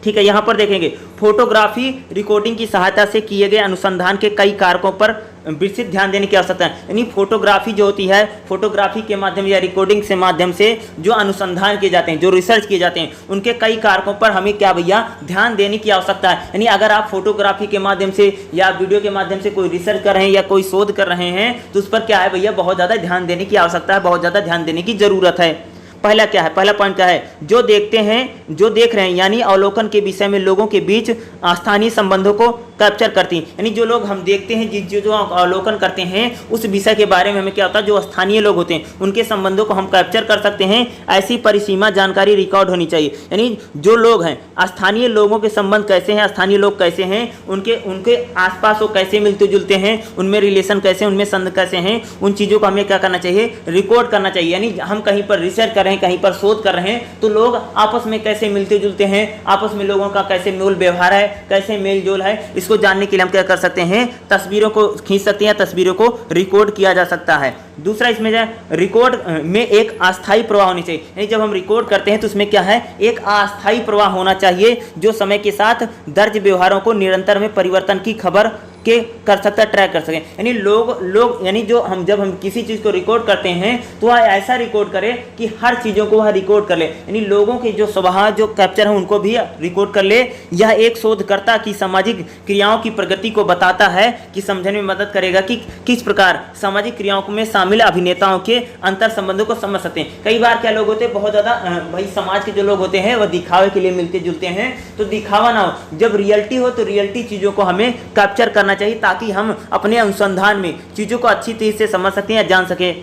ठीक है, यहाँ पर देखेंगे फोटोग्राफी रिकॉर्डिंग की सहायता से किए गए अनुसंधान के कई कारकों पर विस्तृत ध्यान देने की आवश्यकता है। यानी फोटोग्राफी जो होती है, फोटोग्राफी के माध्यम या रिकॉर्डिंग से माध्यम से जो अनुसंधान किए जाते हैं, जो रिसर्च किए जाते हैं, उनके कई कारकों पर हमें क्या भैया ध्यान देने की आवश्यकता है। यानी अगर आप फोटोग्राफी के माध्यम से या वीडियो के माध्यम से कोई रिसर्च कर रहे हैं या कोई शोध कर रहे हैं, तो उस पर क्या है भैया, बहुत ज़्यादा ध्यान देने की आवश्यकता है, बहुत ज़्यादा ध्यान देने की ज़रूरत है। पहला पॉइंट क्या है, जो देख रहे हैं, यानी अवलोकन के विषय में लोगों के बीच स्थानीय संबंधों को कैप्चर करती हैं। यानी जो लोग हम देखते हैं, जो अवलोकन करते हैं, उस विषय के बारे में हमें क्या होता है, जो स्थानीय लोग होते हैं उनके संबंधों को हम कैप्चर कर सकते हैं। ऐसी परिसीमा जानकारी रिकॉर्ड होनी चाहिए। यानी जो लोग हैं, स्थानीय लोगों के संबंध कैसे हैं, स्थानीय लोग कैसे हैं, उनके आसपास वो कैसे मिलते जुलते हैं, उनमें रिलेशन कैसे, उनमें संबंध कैसे हैं, उन चीज़ों को हमें क्या करना चाहिए, रिकॉर्ड करना चाहिए। यानी हम कहीं पर रिसर्च कर रहे हैं, कहीं पर शोध कर रहे हैं, तो लोग आपस में कैसे मिलते जुलते हैं, आपस में लोगों का कैसे मेल व्यवहार है, कैसे मेल जोल है, इसको जानने के लिए हम क्या कर सकते हैं, तस्वीरों को खींच सकते हैं, तस्वीरों को रिकॉर्ड किया जा सकता है। दूसरा, इसमें रिकॉर्ड में एक अस्थायी प्रवाह होनी चाहिए। यानी जब हम रिकॉर्ड करते हैं तो उसमें क्या है, एक अस्थायी प्रवाह होना चाहिए, जो समय के साथ दर्ज व्यवहारों को निरंतर में परिवर्तन की खबर के कर सकता है, ट्रैक कर सकें। यानी लोग यानी जो हम जब हम किसी चीज़ को रिकॉर्ड करते हैं तो वह ऐसा रिकॉर्ड करे कि हर चीज़ों को वह रिकॉर्ड कर ले, यानी लोगों के जो स्वभाव जो कैप्चर है उनको भी रिकॉर्ड कर ले। यह एक शोधकर्ता की सामाजिक क्रियाओं की प्रगति को बताता है कि समझने में मदद करेगा कि किस प्रकार सामाजिक क्रियाओं में शामिल अभिनेताओं के अंतर संबंधों को समझ सकते हैं। कई बार क्या लोग होते हैं, बहुत ज़्यादा भाई समाज के जो लोग होते हैं वह दिखावे के लिए मिलते जुलते हैं, तो दिखावा ना हो, जब रियलिटी हो तो रियलिटी चीज़ों को हमें कैप्चर करना चाहिए ताकि हम अपने अनुसंधान में चीज़ों को अच्छी तरह से समझ सकते हैं या जान सकें।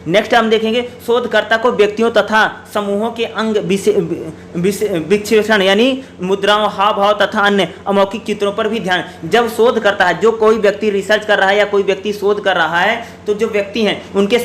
नेक्स्ट हम देखेंगे शोधकर्ता को व्यक्तियों तथा समूहों के अंग विश्लेषण यानी मुद्राओं, हाव भाव तथा अन्य अमौखिक चित्रों पर भी ध्यान। जब शोध करता है, जो कोई व्यक्ति रिसर्च कर रहा है या कोई व्यक्ति शोध कर रहा है, तो जो व्यक्ति हैं उनके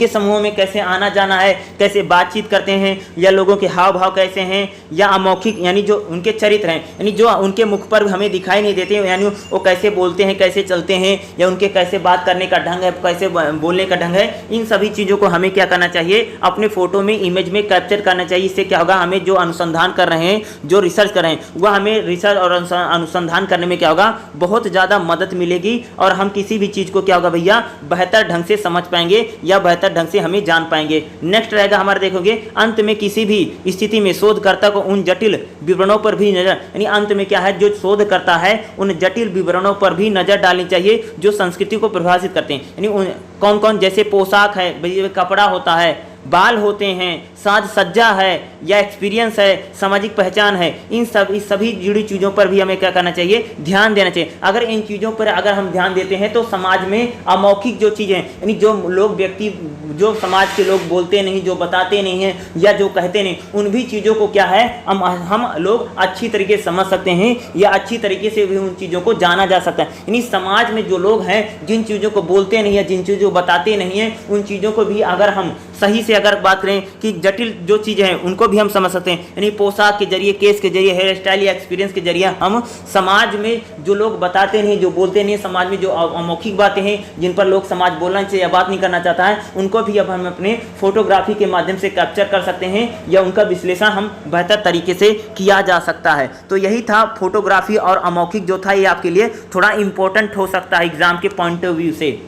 समूहों में कैसे आना जाना है, कैसे बातचीत करते हैं, या लोगों के हाव भाव कैसे हैं, या अमौखिक यानी जो उनके चरित्र हैं, यानी जो उनके मुख पर हमें दिखाई नहीं देते, यानी वो कैसे बोलते हैं, कैसे चलते हैं, या उनके कैसे बात करने का ढंग है, कैसे बोलने का ढंग है, इन सभी चीज़ों को हमें क्या करना चाहिए, अपने फोटो में, इमेज में कैप्चर करना चाहिए। इससे क्या होगा, हमें जो अनुसंधान कर रहे हैं, जो रिसर्च कर रहे हैं, वह हमें रिसर्च और अनुसंधान करने में क्या होगा, बहुत ज़्यादा मदद मिलेगी और हम किसी भी चीज़ को क्या होगा भैया, बेहतर ढंग से समझ पाएंगे या बेहतर ढंग से हमें जान पाएंगे। नेक्स्ट रहेगा हमारा, देखोगे अंत में किसी भी स्थिति में शोधकर्ता को उन जटिल विवरणों पर भी नजर, यानी अंत में क्या है, जो शोध करता है उन जटिल विवरणों पर भी नजर डालनी चाहिए जो संस्कृति को प्रभावित करते हैं। यानी कौन कौन, जैसे पोशाक है, कपड़ा होता है, बाल होते हैं, साज सज्जा है, या एक्सपीरियंस है, सामाजिक पहचान है, इन सभी जुड़ी चीज़ों पर भी हमें क्या करना चाहिए, ध्यान देना चाहिए। अगर इन चीज़ों पर अगर हम ध्यान देते हैं तो समाज में अमौखिक जो चीज़ें हैं, यानी जो लोग व्यक्ति, जो समाज के लोग बोलते नहीं, जो बताते नहीं हैं या जो कहते नहीं, उन भी चीज़ों को क्या है, हम लोग अच्छी तरीके से समझ सकते हैं या अच्छी तरीके से भी उन चीज़ों को जाना जा सकता है। यानी समाज में जो लोग हैं, जिन चीज़ों को बोलते नहीं है, जिन चीज़ों को बताते नहीं हैं, उन चीज़ों को भी अगर हम सही से अगर बात करें कि जटिल जो चीज़ें हैं उनको भी हम समझ सकते हैं। यानी पोशाक के जरिए, केस के जरिए, हेयर स्टाइल या एक्सपीरियंस के जरिए हम समाज में जो लोग बताते नहीं, जो बोलते नहीं, समाज में जो अमौखिक बातें हैं जिन पर लोग समाज बोलना चाहिए या बात नहीं करना चाहता है, उनको भी अब हम अपने फोटोग्राफी के माध्यम से कैप्चर कर सकते हैं या उनका विश्लेषण हम बेहतर तरीके से किया जा सकता है। तो यही था फोटोग्राफी और अमौखिक जो था, ये आपके लिए थोड़ा इंपॉर्टेंट हो सकता है एग्जाम के पॉइंट ऑफ व्यू से।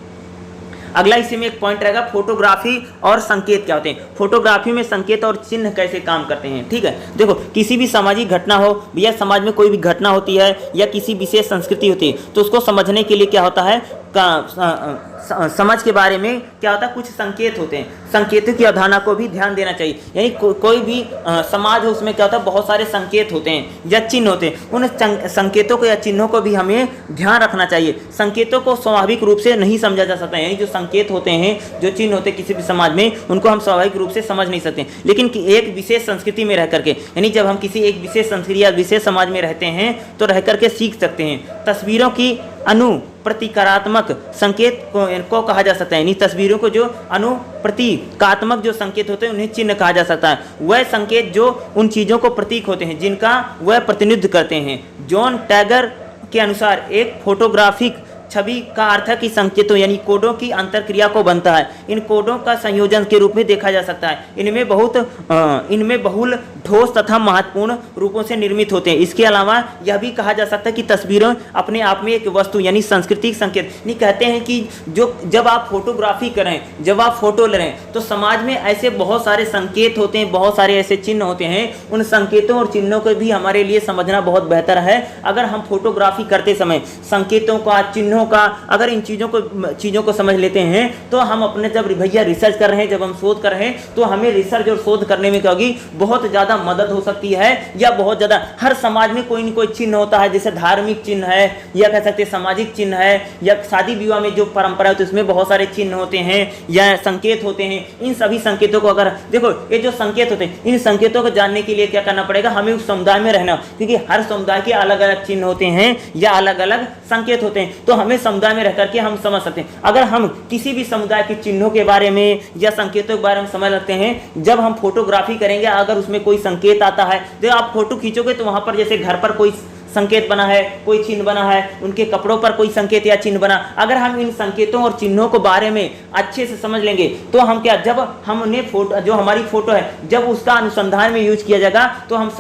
अगला इसी में एक पॉइंट रहेगा, फोटोग्राफी और संकेत क्या होते हैं। फोटोग्राफी में संकेत और चिन्ह कैसे काम करते हैं। ठीक है, देखो किसी भी सामाजिक घटना हो या समाज में कोई भी घटना होती है या किसी विशेष संस्कृति होती है, तो उसको समझने के लिए क्या होता है, समझ के बारे में क्या होता है, कुछ संकेत होते हैं। संकेतों की अवधारणा को भी ध्यान देना चाहिए। यानी कोई भी समाज हो, उसमें क्या होता है, बहुत सारे संकेत होते हैं या चिन्ह होते हैं। उन संकेतों को या चिन्हों को भी हमें ध्यान रखना चाहिए। संकेतों को स्वाभाविक रूप से नहीं समझा जा सकता है, यानी जो संकेत होते हैं, जो चिन्ह होते हैं किसी भी समाज में, उनको हम स्वाभाविक रूप से समझ नहीं सकते। लेकिन एक विशेष संस्कृति में रह करके, यानी जब हम किसी एक विशेष संस्कृति या विशेष समाज में रहते हैं तो रह करके सीख सकते हैं। तस्वीरों की प्रतीकात्मक संकेत को कहा जा सकता है, यानी तस्वीरों को जो प्रतीकात्मक जो संकेत होते हैं उन्हें चिन्ह कहा जा सकता है। वह संकेत जो उन चीज़ों को प्रतीक होते हैं जिनका वह प्रतिनिधित्व करते हैं। जॉन टैगर के अनुसार एक फोटोग्राफिक छवि का अर्थ है कि संकेतों यानी कोडों की अंतरक्रिया को बनता है। इन कोडों का संयोजन के रूप में देखा जा सकता है। इनमें बहुल ठोस तथा महत्वपूर्ण रूपों से निर्मित होते हैं। इसके अलावा यह भी कहा जा सकता है कि तस्वीरें अपने आप में एक वस्तु यानी सांस्कृतिक संकेत, नहीं कहते हैं कि जब आप फोटोग्राफी करें, जब आप फोटो ले रहे हैं, तो समाज में ऐसे बहुत सारे संकेत होते हैं, बहुत सारे ऐसे चिन्ह होते हैं। उन संकेतों और चिन्हों को भी हमारे लिए समझना बहुत बेहतर है। अगर हम फोटोग्राफी करते समय संकेतों का, चिन्हों का, अगर इन चीज़ों को समझ लेते हैं तो हम अपने जब भैया रिसर्च कर रहे हैं, जब हम शोध कर रहे हैं, तो हमें रिसर्च और शोध करने में क्या होगी, बहुत ज़्यादा मदद हो सकती है। या बहुत ज़्यादा हर समाज में कोई न कोई चिन्ह होता है, जैसे धार्मिक चिन्ह है या कह सकते हैं सामाजिक चिन्ह है, या शादी विवाह में जो परंपरा है तो उसमें बहुत सारे चिन्ह होते हैं या संकेत होते हैं। इन सभी संकेतों को अगर देखो, ये जो संकेत होते हैं, इन संकेतों को जानने के लिए क्या करना पड़ेगा, हमें उस समुदाय में रहना, क्योंकि हर समुदाय के अलग अलग चिन्ह होते हैं या अलग अलग संकेत होते हैं। तो हमें समुदाय में रह करके हम समझ सकते हैं। अगर हम किसी भी समुदाय के चिन्हों के बारे में या संकेतों के बारे में समझ सकते हैं, जब हम फोटोग्राफी करेंगे, अगर उसमें कोई संकेत आता है, जब आप फोटो खींचोगे तो वहां पर जैसे घर पर कोई संकेत बना है, कोई चिन्ह बना है, उनके कपड़ों पर कोई संकेत या चिन्ह बना, अगर हम इन संकेतों और चिन्हों को बारे में अच्छे से समझ लेंगे तो हम क्या, जब हमने फोटो, जो हमारी फोटो है, जब उसका अनुसंधान में यूज किया जाएगा तो हम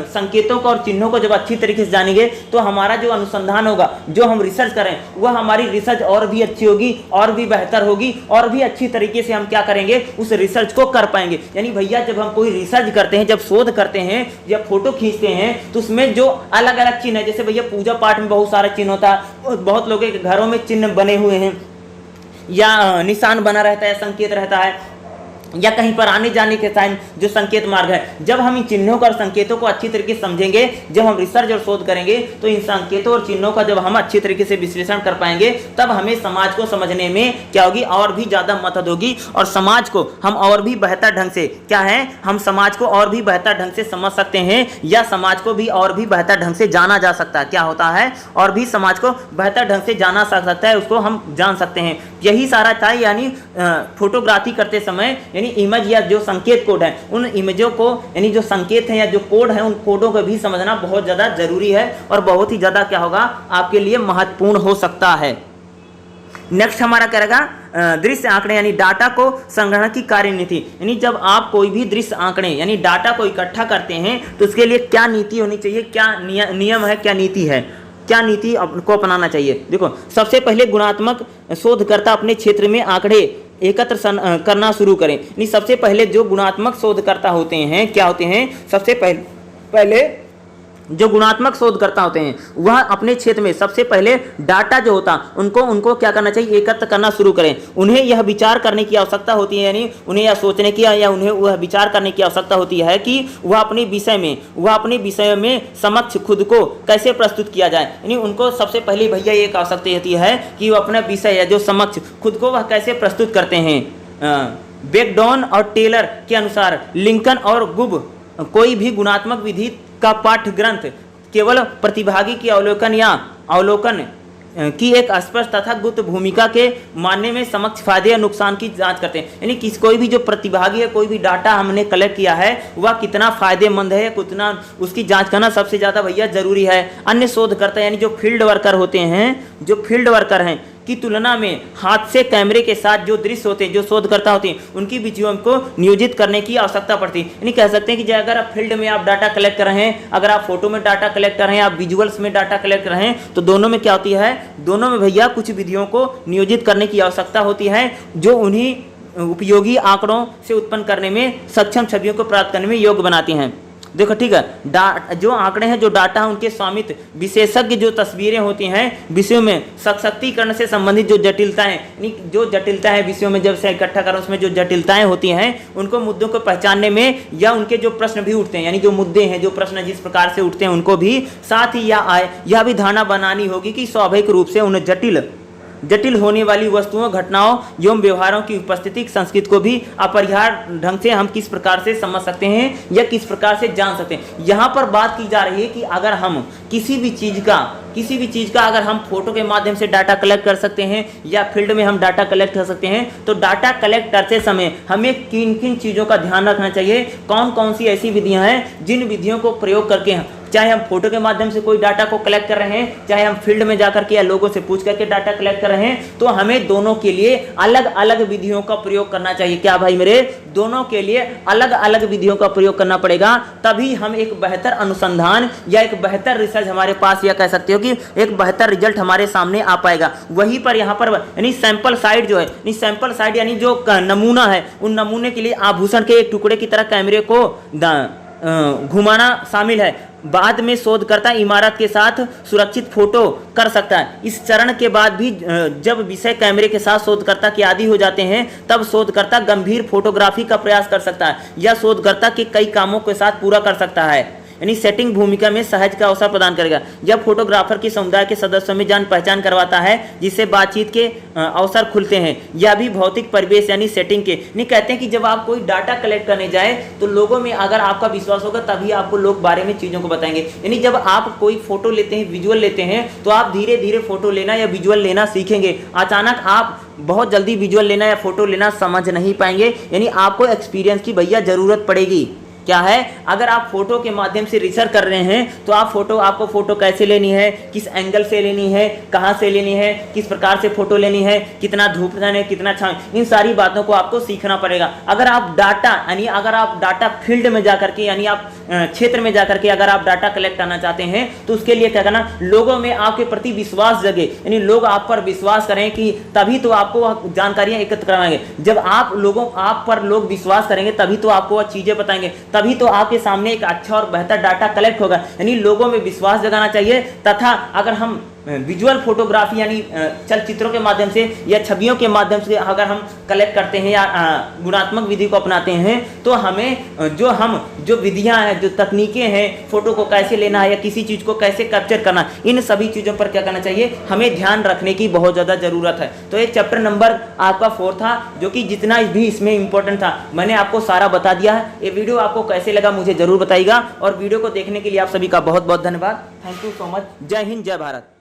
संकेतों को और चिन्हों को जब अच्छी तरीके से जानेंगे तो हमारा जो अनुसंधान होगा, जो हम रिसर्च करें, वह हमारी रिसर्च और भी अच्छी होगी, और भी बेहतर होगी, और भी अच्छी तरीके से हम क्या करेंगे, उस रिसर्च को कर पाएंगे। यानी भैया जब हम कोई रिसर्च करते हैं, जब शोध करते हैं या फोटो खींचते हैं तो उसमें जो अलग अलग चिन्ह है, जैसे भैया पूजा पाठ में बहुत सारा चिन्ह होता है, बहुत लोगों के घरों में चिन्ह बने हुए हैं या निशान बना रहता है, संकेत रहता है, या कहीं पर आने जाने के टाइम जो संकेत मार्ग है, जब हम इन चिन्हों और संकेतों को अच्छी तरीके से समझेंगे, जब हम रिसर्च और शोध करेंगे तो इन संकेतों और चिन्हों का जब हम अच्छी तरीके से विश्लेषण कर पाएंगे तब हमें समाज को समझने में क्या होगी, और भी ज़्यादा मदद होगी, और समाज को हम और भी बेहतर ढंग से क्या है, हम समाज को और भी बेहतर ढंग से समझ सकते हैं, या समाज को भी और भी बेहतर ढंग से जाना जा सकता है। क्या होता है, और भी समाज को बेहतर ढंग से जाना सकता है, उसको हम जान सकते हैं। यही सारा था, यानी फोटोग्राफी करते समय यानी इमेज या जो संकेत कोड है, उन इमेजों को यानी जो संकेत है या जो कोड है, उन कोडों को भी समझना बहुत ज़्यादा जरूरी है और बहुत ही ज़्यादा क्या होगा, आपके लिए महत्वपूर्ण हो सकता है। नेक्स्ट हमारा क्या रहेगा, दृश्य आंकड़े यानी डाटा को संग्रहण की कार्यनीति। यानी जब आप कोई भी दृश्य आंकड़े यानी डाटा को इकट्ठा करते हैं तो उसके लिए क्या नीति होनी चाहिए, क्या नियम है, क्या नीति है, क्या नीति को अपनाना चाहिए। देखो, सबसे पहले गुणात्मक शोधकर्ता अपने क्षेत्र में आंकड़े एकत्र करना शुरू करें। यानी सबसे पहले जो गुणात्मक शोधकर्ता होते हैं, क्या होते हैं, सबसे पहले जो गुणात्मक शोधकर्ता होते हैं वह अपने क्षेत्र में सबसे पहले डाटा जो होता उनको क्या करना चाहिए, एकत्र करना शुरू करें। उन्हें यह विचार करने की आवश्यकता होती है, यानी उन्हें यह सोचने की या उन्हें वह विचार करने की आवश्यकता होती है कि वह अपने विषय में समक्ष खुद को कैसे प्रस्तुत किया जाए। यानी उनको सबसे पहले भैया ये आवश्यकता होती है कि वह अपना विषय या जो समक्ष खुद को वह कैसे प्रस्तुत करते हैं। बेकडॉन और टेलर के अनुसार लिंकन और गुब कोई भी गुणात्मक विधि का पाठ्य ग्रंथ केवल प्रतिभागी की अवलोकन की एक स्पष्ट तथा गुप्त भूमिका के मानने में समक्ष फायदे या नुकसान की जांच करते हैं। यानी कोई भी जो प्रतिभागी है, कोई भी डाटा हमने कलेक्ट किया है वह कितना फायदेमंद है, कितना उसकी जांच करना सबसे ज़्यादा भैया जरूरी है। अन्य शोधकर्ता यानी जो फील्ड वर्कर होते हैं की तुलना में हाथ से कैमरे के साथ जो दृश्य होते हैं, जो शोधकर्ता होते हैं, उनकी विधियों को नियोजित करने की आवश्यकता पड़ती है। यानी कह सकते हैं कि अगर आप फील्ड में आप डाटा कलेक्ट कर रहे हैं, अगर आप फोटो में डाटा कलेक्ट कर रहे हैं, आप विजुअल्स में डाटा कलेक्ट कर रहे हैं, तो दोनों में क्या होती है, दोनों में भैया कुछ विधियों को नियोजित करने की आवश्यकता होती है जो उन्हीं उपयोगी आंकड़ों से उत्पन्न करने में सक्षम छवियों को प्राप्त करने में योग्य बनाती हैं। देखो ठीक है, जो आंकड़े हैं, जो डाटा है, उनके स्वामित्व विशेषज्ञ जो तस्वीरें होती हैं विषयों में सशक्तिकरण से संबंधित जो जटिलताएं, जो जटिलताएं विषयों में जब से इकट्ठा करें उसमें जो जटिलताएं होती हैं उनको मुद्दों को पहचानने में, या उनके जो प्रश्न भी उठते हैं, यानी जो मुद्दे हैं, जो प्रश्न जिस प्रकार से उठते हैं उनको भी साथ ही यह भी धारणा बनानी होगी कि स्वाभाविक रूप से उन जटिल होने वाली वस्तुओं, घटनाओं एवं व्यवहारों की उपस्थिति संस्कृति को भी अपरिहार्य ढंग से हम किस प्रकार से समझ सकते हैं या किस प्रकार से जान सकते हैं। यहाँ पर बात की जा रही है कि अगर हम किसी भी चीज़ का अगर हम फोटो के माध्यम से डाटा कलेक्ट कर सकते हैं या फील्ड में हम डाटा कलेक्ट कर सकते हैं, तो डाटा कलेक्ट करते समय हमें किन किन चीज़ों का ध्यान रखना चाहिए, कौन कौन सी ऐसी विधियाँ हैं जिन विधियों को प्रयोग करके चाहे हम फोटो के माध्यम से कोई डाटा को कलेक्ट कर रहे हैं, चाहे हम फील्ड में जाकर के या लोगों से पूछ करके डाटा कलेक्ट कर रहे हैं, तो हमें दोनों के लिए अलग अलग विधियों का प्रयोग करना चाहिए। क्या भाई मेरे, दोनों के लिए अलग अलग विधियों का प्रयोग करना पड़ेगा, तभी हम एक बेहतर अनुसंधान या एक बेहतर रिसर्च हमारे पास, या कह सकते हो कि एक बेहतर रिजल्ट हमारे सामने आ पाएगा। वहीं पर यहाँ पर यानी सैंपल साइड जो है, सैंपल साइड यानी जो नमूना है, उन नमूने के लिए आभूषण के एक टुकड़े की तरह कैमरे को घुमाना शामिल है। बाद में शोधकर्ता इमारत के साथ सुरक्षित फोटो कर सकता है। इस चरण के बाद भी जब विषय कैमरे के साथ शोधकर्ता के आदी हो जाते हैं, तब शोधकर्ता गंभीर फोटोग्राफी का प्रयास कर सकता है या शोधकर्ता के कई कामों के साथ पूरा कर सकता है। यानी सेटिंग भूमिका में सहज का अवसर प्रदान करेगा। जब फोटोग्राफर की समुदाय के सदस्यों में जान पहचान करवाता है, जिससे बातचीत के अवसर खुलते हैं, यह भी भौतिक परिवेश यानी सेटिंग के नहीं कहते हैं कि जब आप कोई डाटा कलेक्ट करने जाए तो लोगों में अगर आपका विश्वास होगा तभी आपको लोग बारे में चीज़ों को बताएंगे। यानी जब आप कोई फोटो लेते हैं, विजुअल लेते हैं, तो आप धीरे धीरे फोटो लेना या विजुअल लेना सीखेंगे। अचानक आप बहुत जल्दी विजुअल लेना या फोटो लेना समझ नहीं पाएंगे, यानी आपको एक्सपीरियंस की भैया ज़रूरत पड़ेगी। क्या है, अगर आप फोटो के माध्यम से रिसर्च कर रहे हैं तो आपको फोटो कैसे लेनी है, किस एंगल से लेनी है, कहां से लेनी है, किस प्रकार से फोटो लेनी है, कितना धूप है, कितना छांव, इन सारी बातों को आपको सीखना पड़ेगा। अगर आप डाटा फील्ड में जाकर के यानी आप क्षेत्र में जाकर के अगर आप डाटा कलेक्ट करना चाहते हैं तो उसके लिए क्या करना, लोगों में आपके प्रति विश्वास जगे, यानी लोग आप पर विश्वास करें कि तभी तो आपको जानकारियां एकत्र करवाएंगे। जब आप पर लोग विश्वास करेंगे तभी तो आपको वह चीजें बताएंगे, तभी तो आपके सामने एक अच्छा और बेहतर डाटा कलेक्ट होगा। यानी लोगों में विश्वास जगाना चाहिए। तथा अगर हम विजुअल फोटोग्राफी यानी चलचित्रों के माध्यम से या छवियों के माध्यम से अगर हम कलेक्ट करते हैं या गुणात्मक विधि को अपनाते हैं तो हमें जो विधियां हैं, जो तकनीकें हैं, फोटो को कैसे लेना है या किसी चीज़ को कैसे कैप्चर करना, इन सभी चीज़ों पर क्या करना चाहिए, हमें ध्यान रखने की बहुत ज़्यादा ज़रूरत है। तो ये चैप्टर नंबर आपका 4 था, जो कि जितना भी इसमें इंपॉर्टेंट था मैंने आपको सारा बता दिया है। ये वीडियो आपको कैसे लगा मुझे ज़रूर बताइएगा, और वीडियो को देखने के लिए आप सभी का बहुत बहुत धन्यवाद। Thank you so much. जय हिंद, जय भारत।